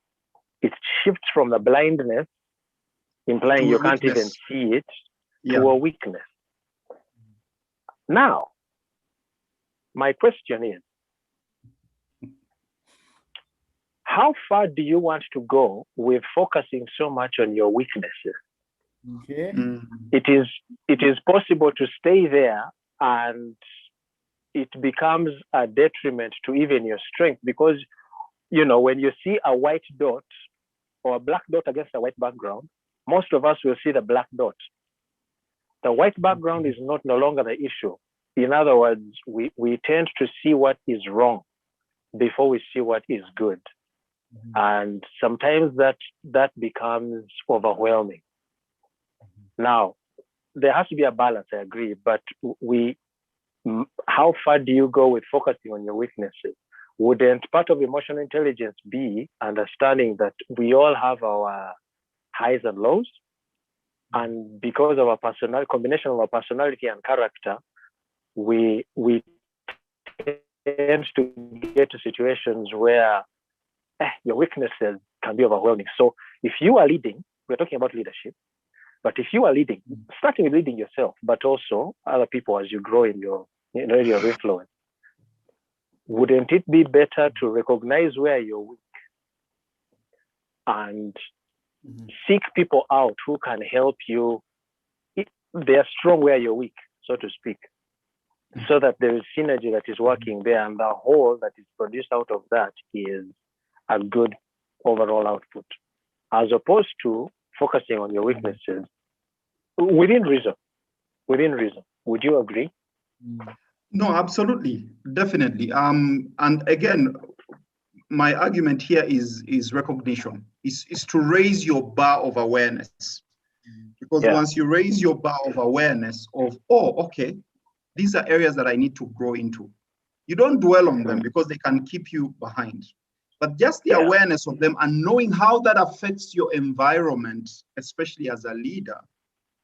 it shifts from the blindness, implying you can't even see it, to a weakness. Now, my question is, how far do you want to go with focusing so much on your weaknesses? Okay. It is possible to stay there and it becomes a detriment to even your strength because, you know, when you see a white dot or a black dot against a white background, most of us will see the black dot. The white background is no longer the issue. In other words, we tend to see what is wrong before we see what is good. And sometimes that becomes overwhelming. Now, there has to be a balance, I agree, but how far do you go with focusing on your weaknesses? Wouldn't part of emotional intelligence be understanding that we all have our highs and lows? And because of our combination of our personality and character, we tend to get to situations where your weaknesses can be overwhelming. So if you are leading, we're talking about leadership, but if you are leading, starting with leading yourself, but also other people as you grow in your area of influence, wouldn't it be better to recognize where you're weak and seek people out who can help you? They're strong where you're weak, so to speak, so that there is synergy that is working there, and the whole that is produced out of that is a good overall output, as opposed to focusing on your weaknesses within reason. Would you agree? No, absolutely, definitely. And again, my argument here is recognition. Is to raise your bar of awareness. Because once you raise your bar of awareness of, oh, okay, these are areas that I need to grow into. You don't dwell on them because they can keep you behind. But just the awareness of them and knowing how that affects your environment, especially as a leader,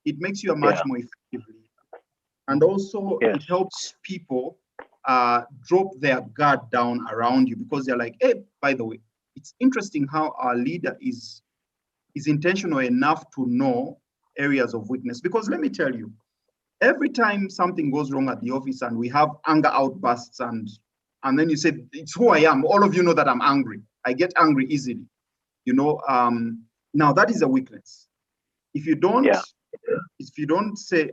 it makes you a much more effective leader. And also it helps people drop their guard down around you because they're like, hey, by the way, it's interesting how our leader is intentional enough to know areas of weakness. Because let me tell you, every time something goes wrong at the office and we have anger outbursts and then you say, it's who I am. All of you know that I'm angry. I get angry easily. You know, now that is a weakness. If you don't say,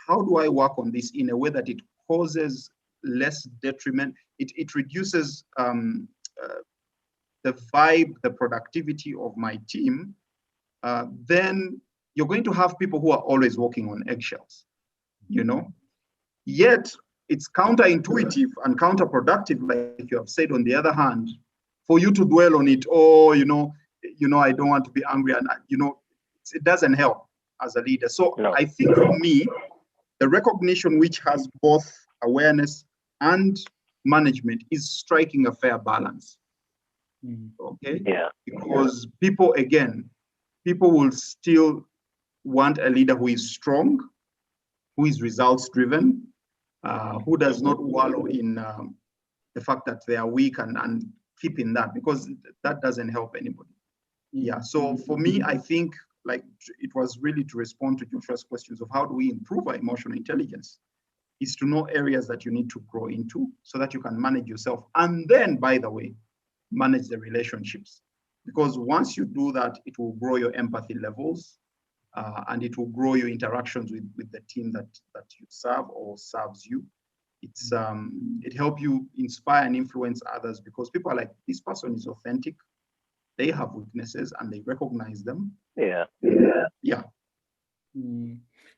how do I work on this in a way that it causes less detriment, it reduces the vibe, the productivity of my team, then you're going to have people who are always walking on eggshells, you know? Yet it's counterintuitive and counterproductive, like you have said, on the other hand, for you to dwell on it, oh, you know, I don't want to be angry, and you know, it doesn't help as a leader. So I think for me, the recognition which has both awareness and management is striking a fair balance. Okay? Because people will still want a leader who is strong, who is results driven, who does not wallow in the fact that they are weak and keep in that, because that doesn't help anybody. So for me, I think like it was really to respond to Joshua's questions of how do we improve our emotional intelligence, is to know areas that you need to grow into so that you can manage yourself. And then, by the way, manage the relationships. Because once you do that, it will grow your empathy levels and it will grow your interactions with the team that you serve or serves you. it helps you inspire and influence others, because people are like, this person is authentic, they have weaknesses and they recognize them. Yeah.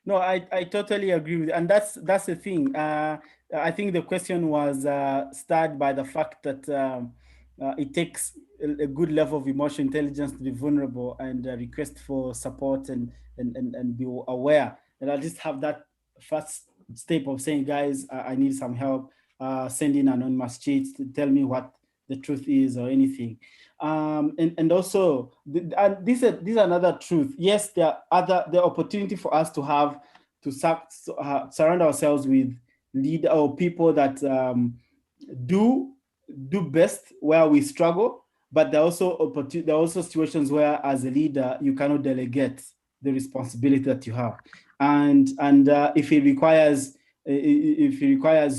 No, I totally agree with you. And that's the thing. I think the question was started by the fact that it takes a good level of emotional intelligence to be vulnerable and request for support and be aware. And I just have that first step of saying, guys, I need some help. Send in anonymous cheats to tell me what the truth is or anything. And also, and this is another truth. Yes, there are the opportunity for us to have to surround ourselves with leader or people that do best where we struggle, but there are also situations where, as a leader, you cannot delegate the responsibility that you have, and if it requires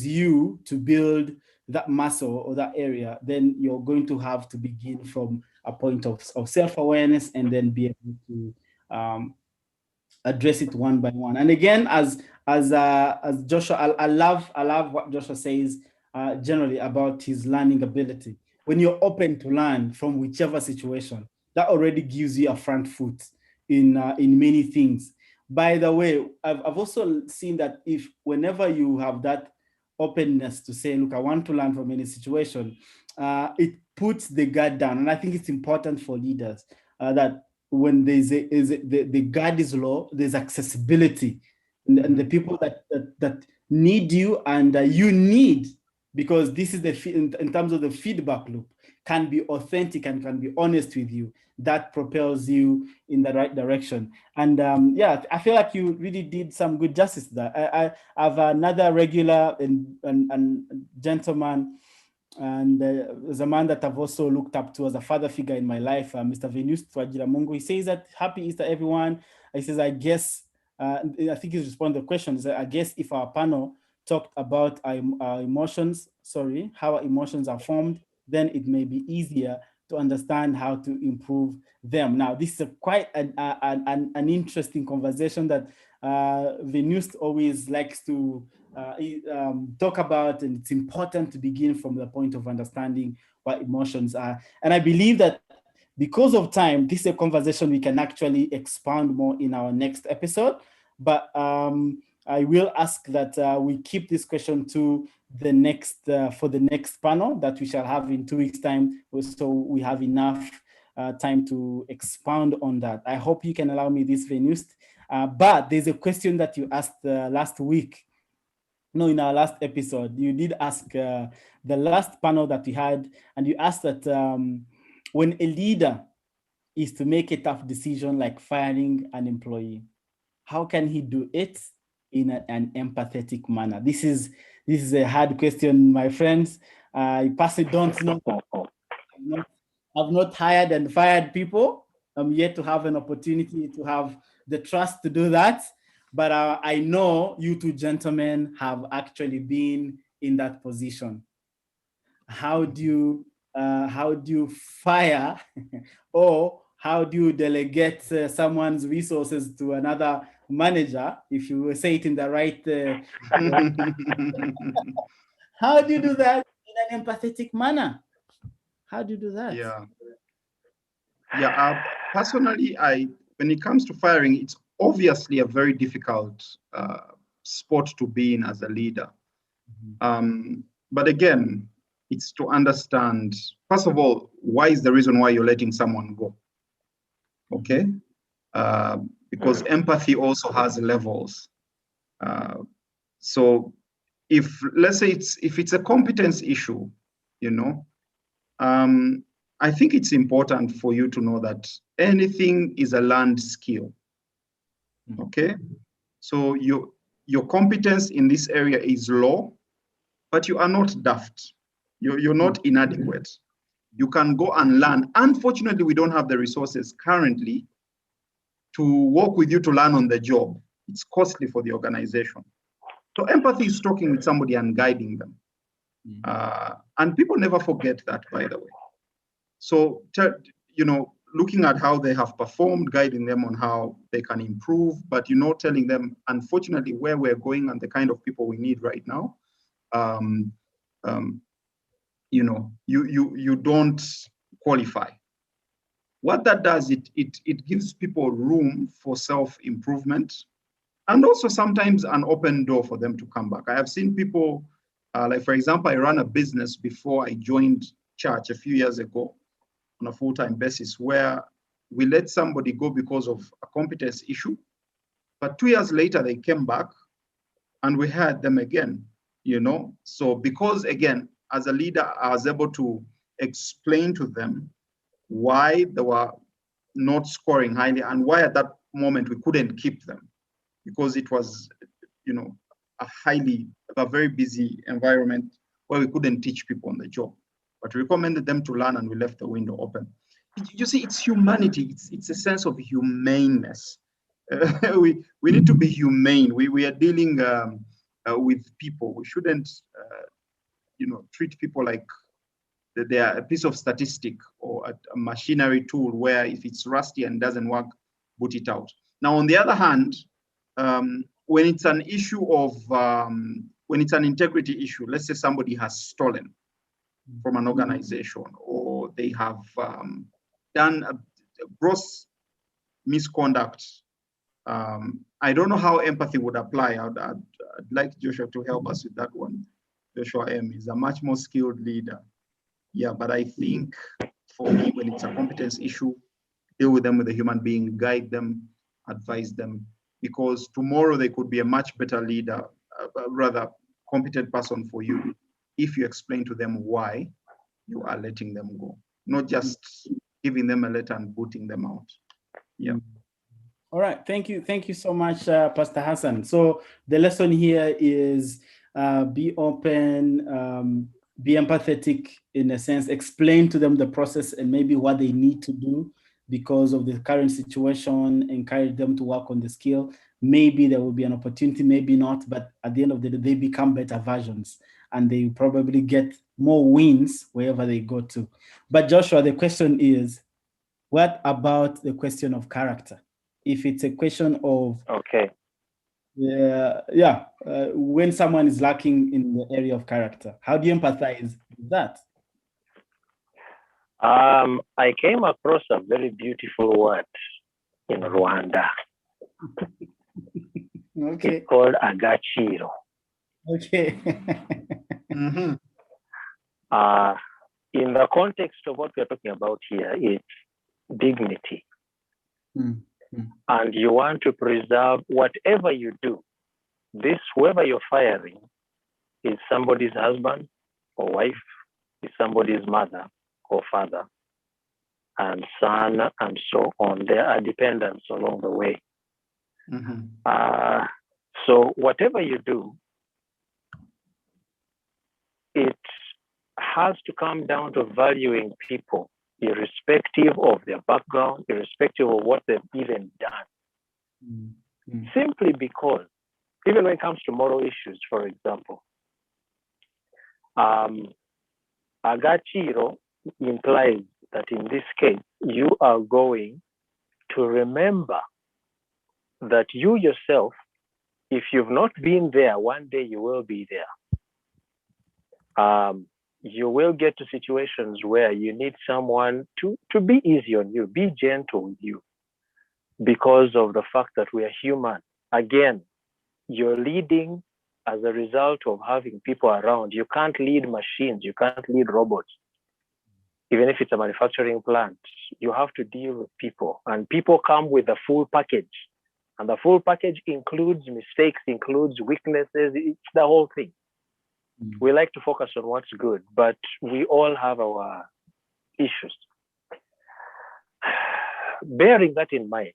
you to build that muscle or that area, then you're going to have to begin from a point of self-awareness and then be able to address it one by one. And again, as Joshua, I love what Joshua says generally about his learning ability. When you're open to learn from whichever situation, that already gives you a front foot in many things. By the way, I've also seen that if whenever you have that openness to say, look, I want to learn from any situation, it puts the guard down. And I think it's important for leaders that when the guard is low, there's accessibility, and the people that need you and you need, because this is in terms of the feedback loop, can be authentic and can be honest with you. That propels you in the right direction. And yeah, I feel like you really did some good justice to that. I have another regular and gentleman, and there's a man that I've also looked up to as a father figure in my life, Mr. Venus Twagiramungu. He says that happy Easter, everyone. He says, I guess, I think he's responding to the question. He said, I guess if our panel talked about our emotions, how our emotions are formed, then it may be easier to understand how to improve them. Now, this is quite an interesting conversation that Venus always likes to talk about, and it's important to begin from the point of understanding what emotions are. And I believe that because of time, this is a conversation we can actually expound more in our next episode. But I will ask that we keep this question to the next for the next panel that we shall have in 2 weeks' time, so we have enough time to expound on that. I hope you can allow me this, Venus. But there's a question that you asked last week. No, in our last episode, you did ask the last panel that we had, and you asked that when a leader is to make a tough decision like firing an employee, how can he do it in an empathetic manner? This is a hard question, my friends. I personally don't know. I've not hired and fired people. I'm yet to have an opportunity to have the trust to do that. But I know you two gentlemen have actually been in that position. How do you fire or how do you delegate someone's resources to another manager, if you say it in the right how do you do that in an empathetic manner? How do you do that? Personally, when it comes to firing, it's obviously a very difficult spot to be in as a leader. But again, it's to understand, first of all, why is the reason why you're letting someone go? Okay? Because empathy also has levels. So let's say if it's a competence issue, I think it's important for you to know that anything is a learned skill. Okay? So your competence in this area is low, but you are not daft. You're not inadequate. You can go and learn. Unfortunately, we don't have the resources currently to work with you to learn on the job. It's costly for the organization. So empathy is talking with somebody and guiding them. And people never forget that, by the way. So, looking at how they have performed, guiding them on how they can improve, but telling them, unfortunately, where we're going and the kind of people we need right now, you don't qualify. What that does, it gives people room for self-improvement, and also sometimes an open door for them to come back. I have seen people, like for example, I ran a business before I joined church a few years ago on a full-time basis, where we let somebody go because of a competence issue, but 2 years later they came back and we hired them again, So because again, as a leader, I was able to explain to them why they were not scoring highly and why at that moment we couldn't keep them, because it was, a very busy environment where we couldn't teach people on the job. But we recommended them to learn and we left the window open. You see, it's humanity. It's a sense of humaneness. We need to be humane. We are dealing with people. We shouldn't, treat people like they are a piece of statistic or a machinery tool where if it's rusty and doesn't work, boot it out. Now, on the other hand, when it's an issue of, when it's an integrity issue, let's say somebody has stolen from an organization or they have done a gross misconduct, I don't know how empathy would apply. I'd like Joshua to help us with that one. Joshua M is a much more skilled leader. Yeah, but I think for me, when it's a competence issue, deal with them with a human being, guide them, advise them, because tomorrow they could be a much better leader, rather competent person for you, if you explain to them why you are letting them go, not just giving them a letter and booting them out. Yeah. All right, thank you so much, Pastor Hassan. So the lesson here is be open, be empathetic in a sense, explain to them the process and maybe what they need to do because of the current situation, encourage them to work on the skill. Maybe there will be an opportunity, maybe not, but at the end of the day, they become better versions and they probably get more wins wherever they go to. But Joshua, the question is, what about the question of character? If it's a question of when someone is lacking in the area of character, how do you empathize with that? I came across a very beautiful word in Rwanda. Okay. It's called agaciro. Okay. Mm-hmm. In the context of what we're talking about here, it's dignity. Mm-hmm. And you want to preserve whatever you do. Whoever you're firing is somebody's husband or wife, is somebody's mother or father, and son, and so on. There are dependents along the way. Mm-hmm. So whatever you do, it has to come down to valuing people, irrespective of their background, irrespective of what they've even done. Mm-hmm. Simply because, even when it comes to moral issues, for example, agaciro implies that in this case, you are going to remember that you yourself, if you've not been there, one day you will be there. You will get to situations where you need someone to be easy on you, be gentle with you, because of the fact that we are human. Again, you're leading as a result of having people around. You can't lead machines, you can't lead robots. Even if it's a manufacturing plant, you have to deal with people, and people come with a full package. And the full package includes mistakes, includes weaknesses, it's the whole thing. We like to focus on what's good, but we all have our issues. Bearing that in mind,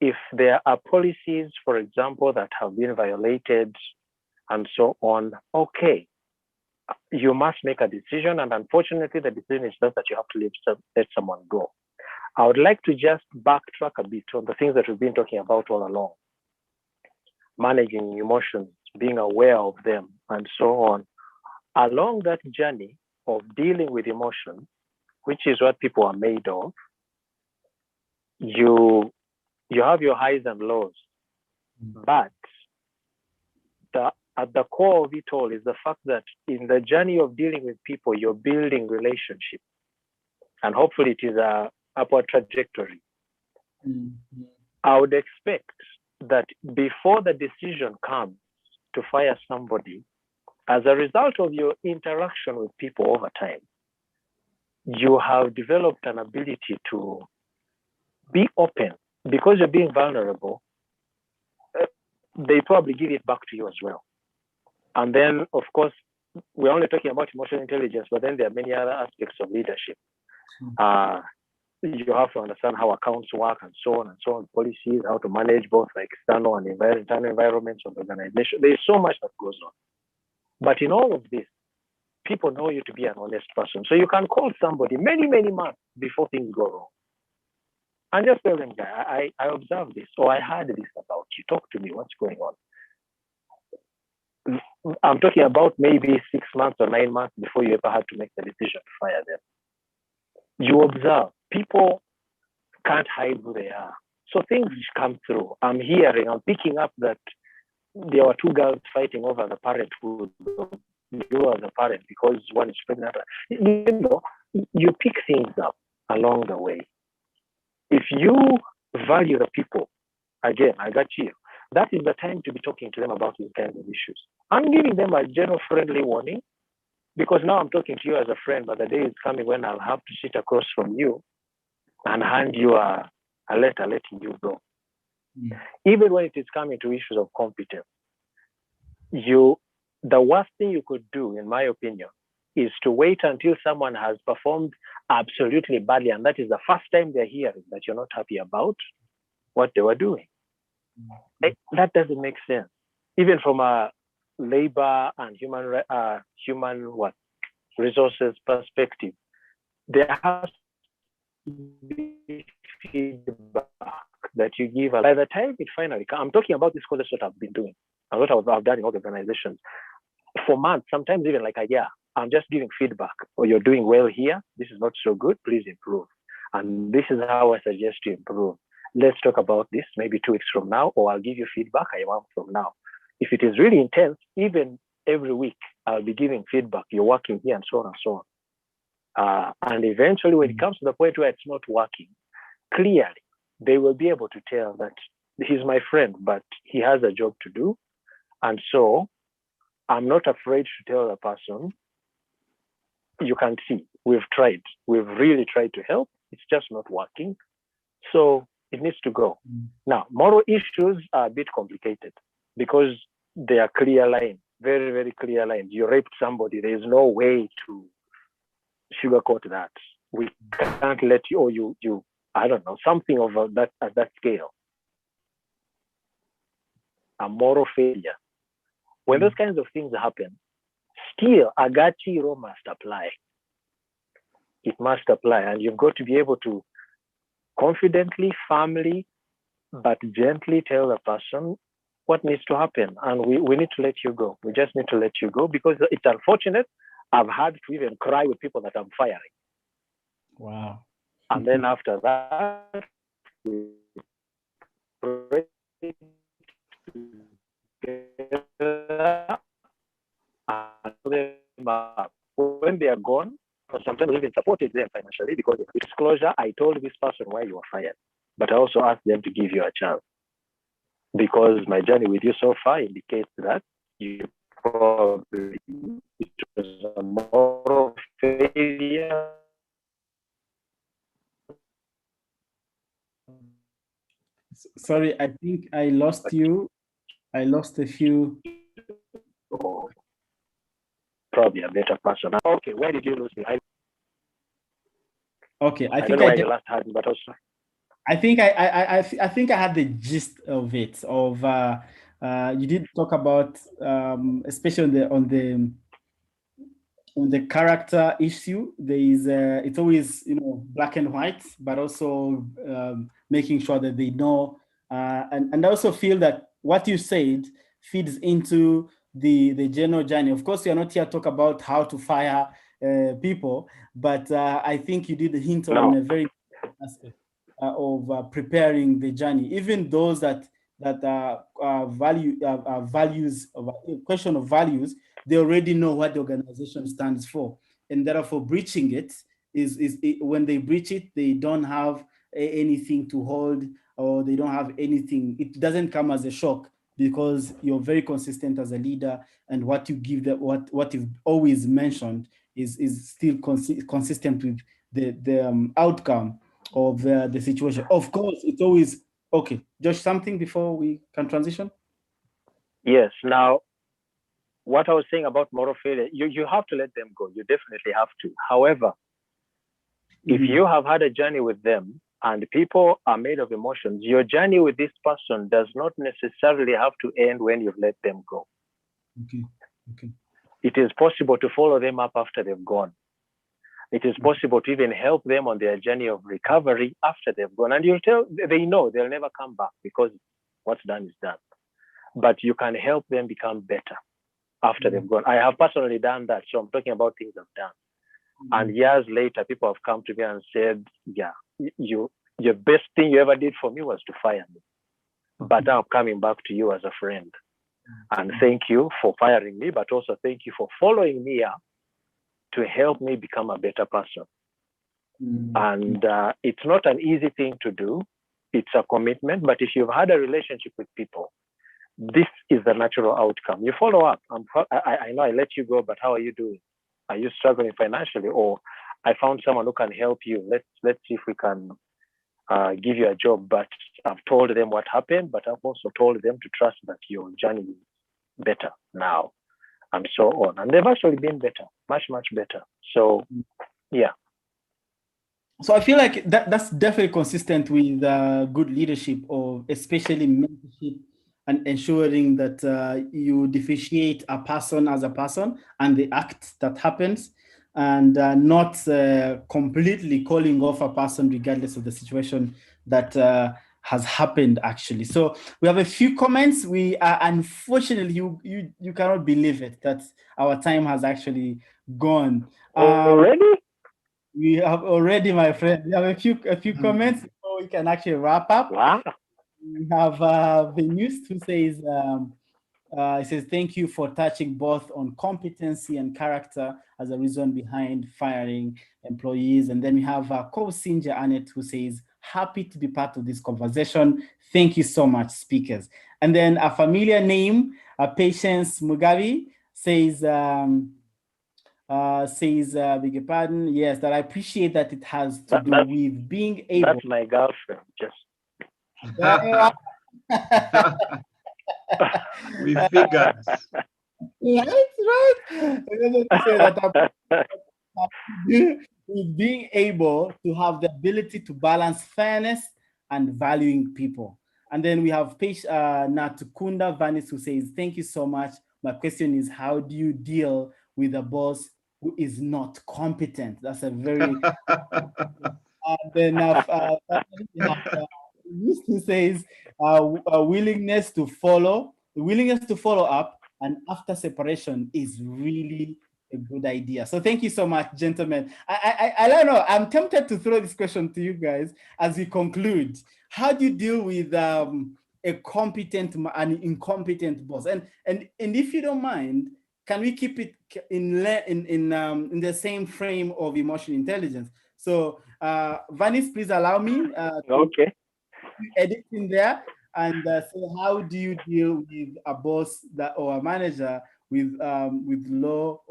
if there are policies, for example, that have been violated and so on, okay, you must make a decision. And unfortunately, the decision is just that you have to let someone go. I would like to just backtrack a bit on the things that we've been talking about all along. Managing emotions, being aware of them, and so on. Along that journey of dealing with emotions, which is what people are made of, you have your highs and lows, but the at the core of it all is the fact that in the journey of dealing with people, you're building relationships. And hopefully it is a upward trajectory. Mm-hmm. I would expect that before the decision comes to fire somebody, as a result of your interaction with people over time, you have developed an ability to be open. Because you're being vulnerable, they probably give it back to you as well. And then, of course, we're only talking about emotional intelligence, but then there are many other aspects of leadership. You have to understand how accounts work and so on, policies, how to manage both the external and internal environments of the organization. There's so much that goes on. But in all of this, people know you to be an honest person. So you can call somebody many, many months before things go wrong. And just tell them, I observed this, or I heard this about you. Talk to me, what's going on? I'm talking about maybe 6 months or 9 months before you ever had to make the decision to fire them. You observe. People can't hide who they are. So things come through. I'm picking up that there were 2 girls fighting over the parenthood. You are the parent because one is pregnant. You know, you pick things up along the way. If you value the people, again, I got you. That is the time to be talking to them about these kinds of issues. I'm giving them a general friendly warning because now I'm talking to you as a friend, but the day is coming when I'll have to sit across from you and hand you a letter letting you go. Mm. Even when it is coming to issues of competence, the worst thing you could do, in my opinion, is to wait until someone has performed absolutely badly, and that is the first time they're hearing that you're not happy about what they were doing. That doesn't make sense. Even from a labor and human resources perspective, there has to be feedback that you give. By the time it finally comes, I'm talking about this because that's what I've been doing and what I've done in all the organizations for months, sometimes even like a year. I'm just giving feedback. Or you're doing well here. This is not so good. Please improve. And this is how I suggest you improve. Let's talk about this maybe 2 weeks from now, or I'll give you feedback a month from now. If it is really intense, even every week, I'll be giving feedback. You're working here and so on and so on. And eventually, when it comes to the point where it's not working, clearly, they will be able to tell that he's my friend, but he has a job to do. And so I'm not afraid to tell the person, you can see, we've tried. We've really tried to help. It's just not working. So it needs to go. Now, moral issues are a bit complicated because they are clear lines, very, very clear lines. You raped somebody. There is no way to sugarcoat that. We can't let you, or you, I don't know, something of that at that scale. A moral failure. When those kinds of things happen, still Agachi law must apply. It must apply, and you've got to be able to confidently, firmly, but gently tell the person what needs to happen. And we need to let you go. We just need to let you go because it's unfortunate. I've had to even cry with people that I'm firing. Wow. And then after that, we pray together and when they are gone, sometimes we even supported them financially because of disclosure. I told this person why you were fired, but I also asked them to give you a chance because my journey with you so far indicates that you probably it was a moral failure. Sorry, I think I lost you. I lost a few. Probably a better person. Okay, where did you lose me? Okay, I don't think know where I you last had me, but also I think I think I had the gist of it. You did talk about especially on the character issue. There is it's always black and white, but also making sure that they know. And I also feel that what you said feeds into the general journey. Of course, we are not here to talk about how to fire people, but I think you did hint on a very aspect of preparing the journey. Even those that that values, question of values, they already know what the organization stands for, and therefore breaching it when they breach it, they don't have anything to hold, or they don't have anything. It doesn't come as a shock because you're very consistent as a leader, and what you give them, what you've always mentioned is still consistent with the outcome of the situation. Of course, it's always okay. Josh, something before we can transition? Yes. Now, what I was saying about moral failure, you have to let them go. You definitely have to. However, if you have had a journey with them, and people are made of emotions, your journey with this person does not necessarily have to end when you've let them go. Okay. Okay. It is possible to follow them up after they've gone. It is possible to even help them on their journey of recovery after they've gone. And they know they'll never come back because what's done is done. But you can help them become better after they've gone. I have personally done that. So I'm talking about things I've done. And years later, people have come to me and said, yeah, your best thing you ever did for me was to fire me. But now I'm coming back to you as a friend. And thank you for firing me, but also thank you for following me up to help me become a better person. And it's not an easy thing to do. It's a commitment. But if you've had a relationship with people, this is the natural outcome. You follow up. I know I let you go, but how are you doing? Are you struggling financially? Or I found someone who can help you. Let's see if we can give you a job. But I've told them what happened, but I've also told them to trust that your journey is better now, and so on. And they've actually been better, much, much better. So, yeah. So I feel like that's definitely consistent with good leadership, or especially mentorship, and ensuring that you differentiate a person as a person and the act that happens, and not completely calling off a person regardless of the situation that has happened actually. So we have a few comments. We unfortunately, you cannot believe it, that our time has actually gone. Already? We have already, my friend. We have a few comments before we can actually wrap up. Wow. We have Venus, who says, it says, thank you for touching both on competency and character as a reason behind firing employees. And then we have Co-Sinja Annette, who says, happy to be part of this conversation. Thank you so much, speakers. And then a familiar name, Patience Mugabe, says, beg your pardon, yes, that I appreciate that it has to do with being able. That's my girlfriend, just. We figured. Right. Say that with being able to have the ability to balance fairness and valuing people. And then we have Natukunda Vanis, who says, thank you so much. My question is, how do you deal with a boss who is not competent? That's a very... then who says, a willingness to follow up, and after separation is really a good idea. So thank you so much, gentlemen. I don't know, I'm tempted to throw this question to you guys as we conclude. How do you deal with a competent and incompetent boss? And if you don't mind, can we keep it in the same frame of emotional intelligence? So Vanis, please allow me to edit in there and say, how do you deal with a boss or a manager with low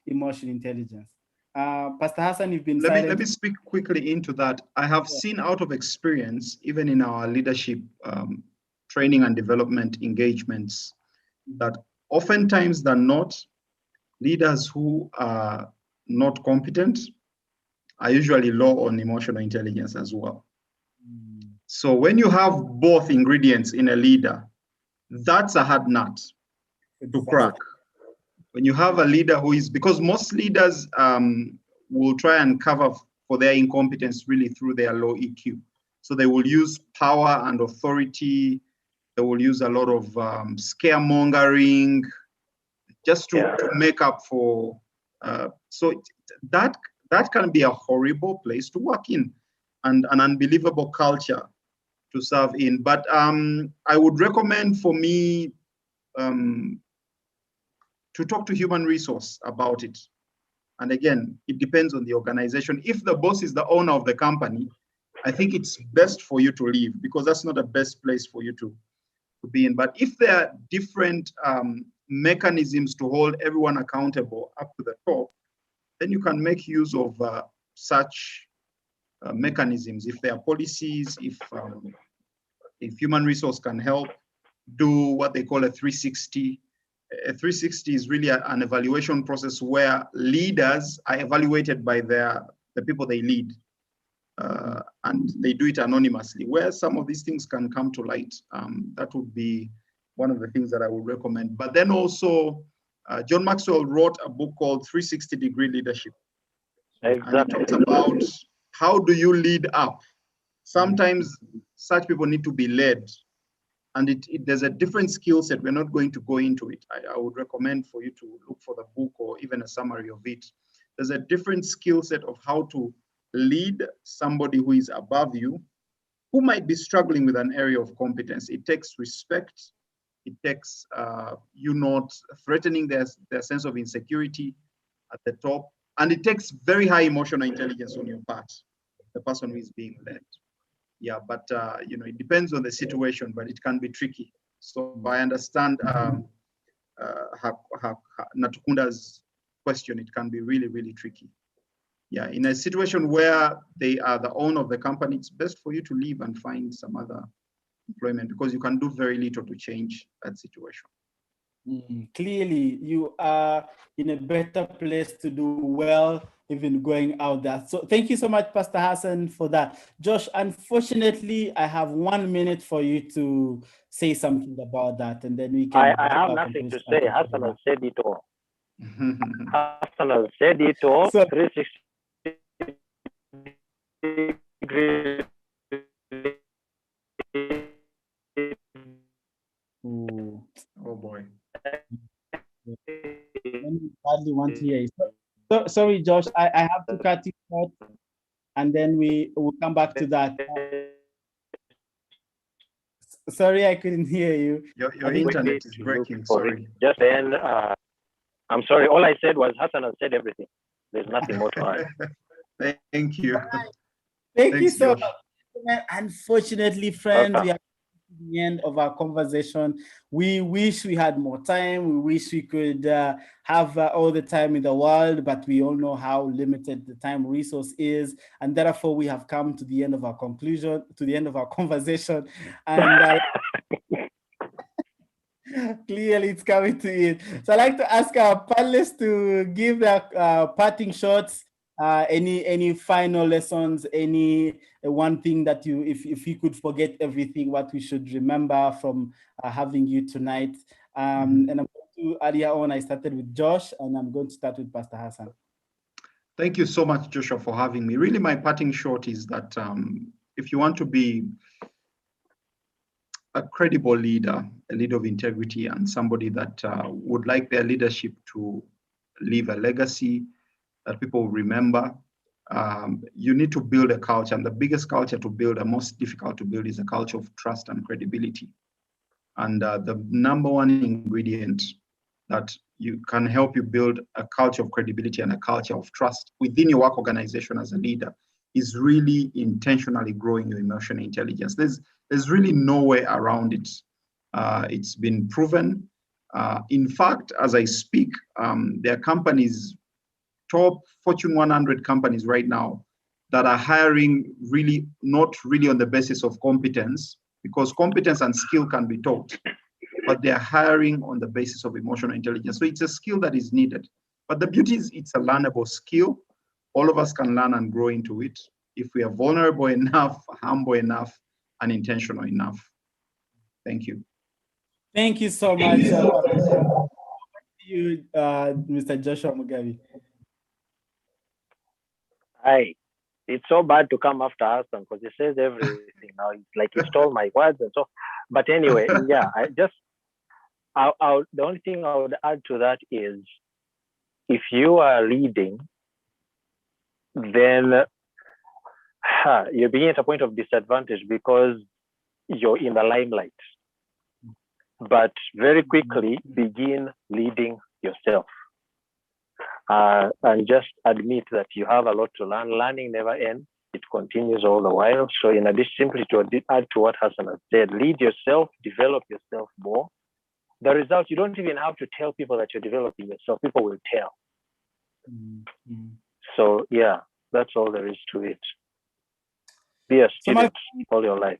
emotional intelligence? Pastor Hassan, you've been silent. Let me speak quickly into that. I have seen out of experience, even in our leadership training and development engagements, that oftentimes than not, leaders who are not competent are usually low on emotional intelligence as well. So when you have both ingredients in a leader, that's a hard nut to crack. When you have a leader who is, because most leaders will try and cover for their incompetence really through their low EQ. So they will use power and authority. They will use a lot of scaremongering just to make up for. So that can be a horrible place to work in, and an unbelievable culture serve in. But I would recommend for me to talk to human resource about it. And again, it depends on the organization. If the boss is the owner of the company, I think it's best for you to leave, because that's not the best place for you to be in. But if there are different mechanisms to hold everyone accountable up to the top, then you can make use of such mechanisms. If there are policies, if human resource can help do what they call a 360. A 360 is really an evaluation process where leaders are evaluated by the people they lead. And they do it anonymously. Where some of these things can come to light, that would be one of the things that I would recommend. But then also, John Maxwell wrote a book called 360-Degree Leadership. Exactly. And he talks about how do you lead up. Sometimes such people need to be led. And there's a different skill set. We're not going to go into it. I would recommend for you to look for the book or even a summary of it. There's a different skill set of how to lead somebody who is above you, who might be struggling with an area of competence. It takes respect. It takes you not threatening their sense of insecurity at the top. And it takes very high emotional intelligence on your part, the person who is being led. Yeah, but it depends on the situation, but it can be tricky. So I understand Natukunda's question. It can be really, really tricky. Yeah, in a situation where they are the owner of the company, it's best for you to leave and find some other employment, because you can do very little to change that situation. Clearly, you are in a better place to do well, even going out there. So thank you so much, Pastor Hassan, for that. Josh, unfortunately, I have 1 minute for you to say something about that, and then we can... I have nothing to say. Hassan has said it all. Hassan has said it all. So, 360 Oh boy. Badly want to hear you. So, sorry, Josh, I have to cut it short, and then we will come back to that. Sorry, I couldn't hear you. Your internet is breaking. Sorry. Just then, I'm sorry. All I said was Hassan has said everything. There's nothing more to add. Thank you. Thank you so much. Unfortunately, friends, we have come to the end of our conversation. We wish we had more time. We wish we could have all the time in the world, but we all know how limited the time resource is, and therefore we have come to the end of our conclusion, to the end of our conversation, and clearly it's coming to it. So I'd like to ask our panelists to give their parting shots. Any final lessons, any one thing that you, if you could forget everything, what we should remember from having you tonight. And I'm going to, earlier on, I started with Josh, and I'm going to start with Pastor Hassan. Thank you so much, Joshua, for having me. Really, my parting shot is that if you want to be a credible leader, a leader of integrity, and somebody that would like their leadership to leave a legacy that people remember, you need to build a culture. And the biggest culture to build, the most difficult to build, is a culture of trust and credibility. And the number one ingredient that you can help you build a culture of credibility and a culture of trust within your work organization as a leader is really intentionally growing your emotional intelligence. There's really no way around it. It's been proven. In fact, as I speak, there are companies, top Fortune 100 companies right now, that are hiring really not really on the basis of competence, because competence and skill can be taught, but they're hiring on the basis of emotional intelligence. So it's a skill that is needed. But the beauty is it's a learnable skill. All of us can learn and grow into it if we are vulnerable enough, humble enough, and intentional enough. Thank you. Thank you so much. You, Mr. Joshua Mugabe. Hi. It's so bad to come after Hassan because he says everything now. It's like he stole my words and so. But anyway, yeah, the only thing I would add to that is, if you are leading, then you're being at a point of disadvantage, because you're in the limelight. But very quickly begin leading yourself. And just admit that you have a lot to learn. Learning never ends. It continues all the while. So in addition, simply to add to what Hassan has said, lead yourself, develop yourself more. The results, you don't even have to tell people that you're developing yourself. People will tell. So yeah, that's all there is to it. Be a student all your life.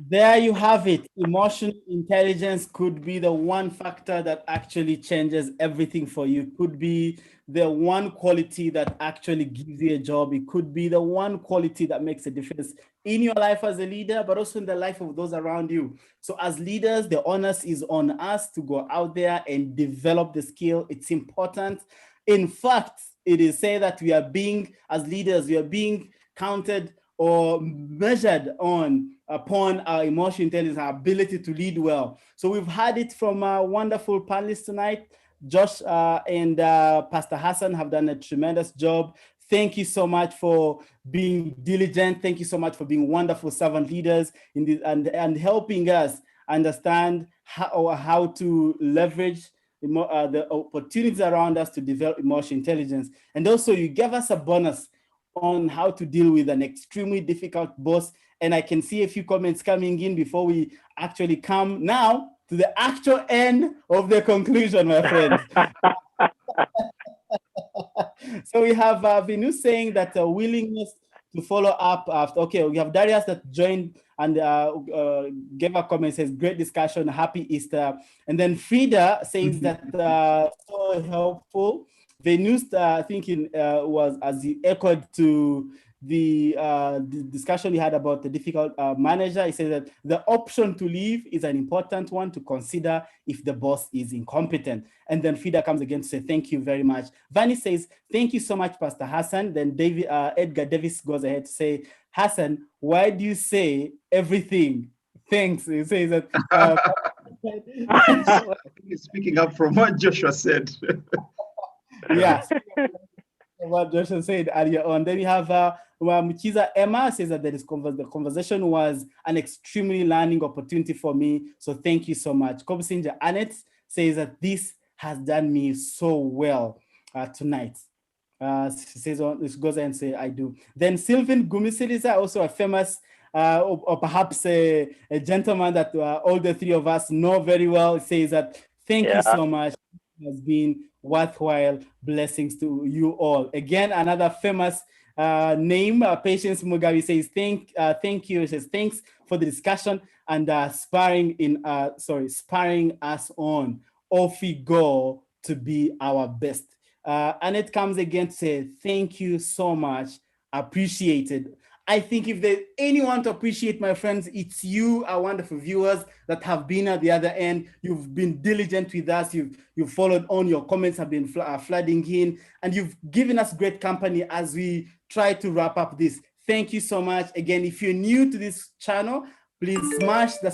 There you have it. Emotional intelligence could be the one factor that actually changes everything for you. Could be the one quality that actually gives you a job. It could be the one quality that makes a difference in your life as a leader, but also in the life of those around you. So as leaders, the onus is on us to go out there and develop the skill. It's important. In fact, it is said that we are being, as leaders, we are being counted or measured upon our emotional intelligence, our ability to lead well. So we've had it from our wonderful panelists tonight. Josh and Pastor Hassan have done a tremendous job. Thank you so much for being diligent. Thank you so much for being wonderful servant leaders in this, and helping us understand how to leverage the opportunities around us to develop emotional intelligence. And also you gave us a bonus on how to deal with an extremely difficult boss. And I can see a few comments coming in before we actually come now to the actual end of the conclusion, my friends. So we have Vinu saying that a willingness to follow up after. Okay, we have Darius that joined and gave a comment, says, great discussion, happy Easter. And then Frida says that so helpful. Venus, thinking was, as he echoed to the discussion we had about the difficult manager, he says that the option to leave is an important one to consider if the boss is incompetent. And then Frida comes again to say, thank you very much. Vani says, thank you so much, Pastor Hassan. Then Edgar Davis goes ahead to say, Hassan, why do you say everything? Thanks. He says that. I think he's speaking up from what Joshua said. Yes. What Joshua said earlier on. Then we have Muchiza Emma says that the conversation was an extremely learning opportunity for me. So thank you so much. Kobusinja Annette says that this has done me so well tonight. She says, she goes and say, I do. Then Sylvain Gumisiliza, also a famous or perhaps a gentleman that all the three of us know very well, says that thank you so much. It has been worthwhile. Blessings to you all. Again, another famous name, Patience Mugabe, says thank you. He says thanks for the discussion and spurring us on. Off we go to be our best. And it comes again to say thank you so much. Appreciated. I think if there's anyone to appreciate, my friends, it's you, our wonderful viewers that have been at the other end. You've been diligent with us. You've followed on. Your comments have been flooding in, and you've given us great company as we try to wrap up this. Thank you so much. Again, if you're new to this channel, please smash the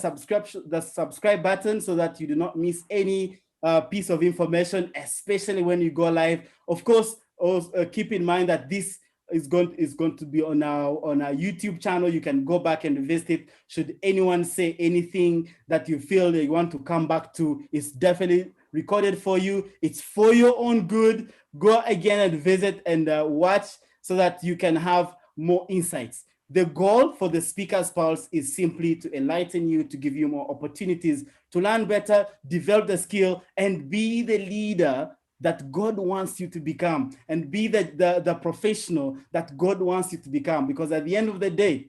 subscribe button so that you do not miss any piece of information, especially when you go live. Of course, also, keep in mind that this is going to be on our YouTube channel. You can go back and visit it. Should anyone say anything that you feel that you want to come back to, it's definitely recorded for you. It's for your own good. Go again and visit and watch so that you can have more insights. The goal for the Speaker's Pulse is simply to enlighten you, to give you more opportunities to learn better, develop the skill, and be the leader that God wants you to become, and be the professional that God wants you to become. Because at the end of the day,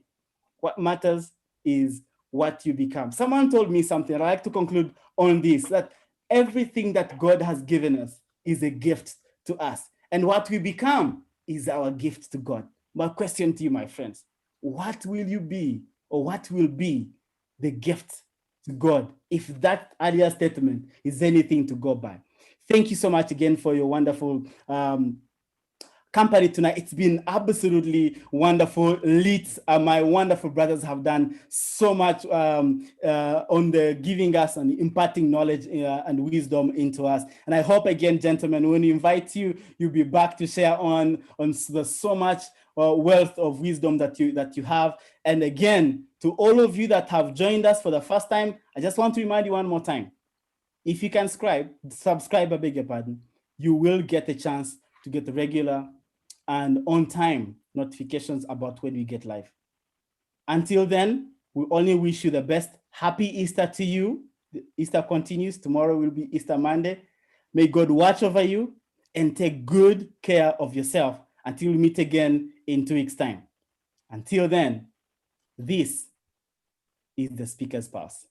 what matters is what you become. Someone told me something, and I like to conclude on this, that everything that God has given us is a gift to us. And what we become is our gift to God. My question to you, my friends, what will you be, or what will be the gift to God, if that earlier statement is anything to go by? Thank you so much again for your wonderful company tonight. It's been absolutely wonderful. Leeds, my wonderful brothers have done so much on the giving us and imparting knowledge and wisdom into us. And I hope again, gentlemen, when we invite you, you'll be back to share on the so much wealth of wisdom that you have. And again, to all of you that have joined us for the first time, I just want to remind you one more time. If you can subscribe, I beg your pardon, you will get a chance to get regular and on-time notifications about when we get live. Until then, we only wish you the best. Happy Easter to you. Easter continues. Tomorrow will be Easter Monday. May God watch over you and take good care of yourself until we meet again in 2 weeks' time. Until then, this is the Speaker's Pulse.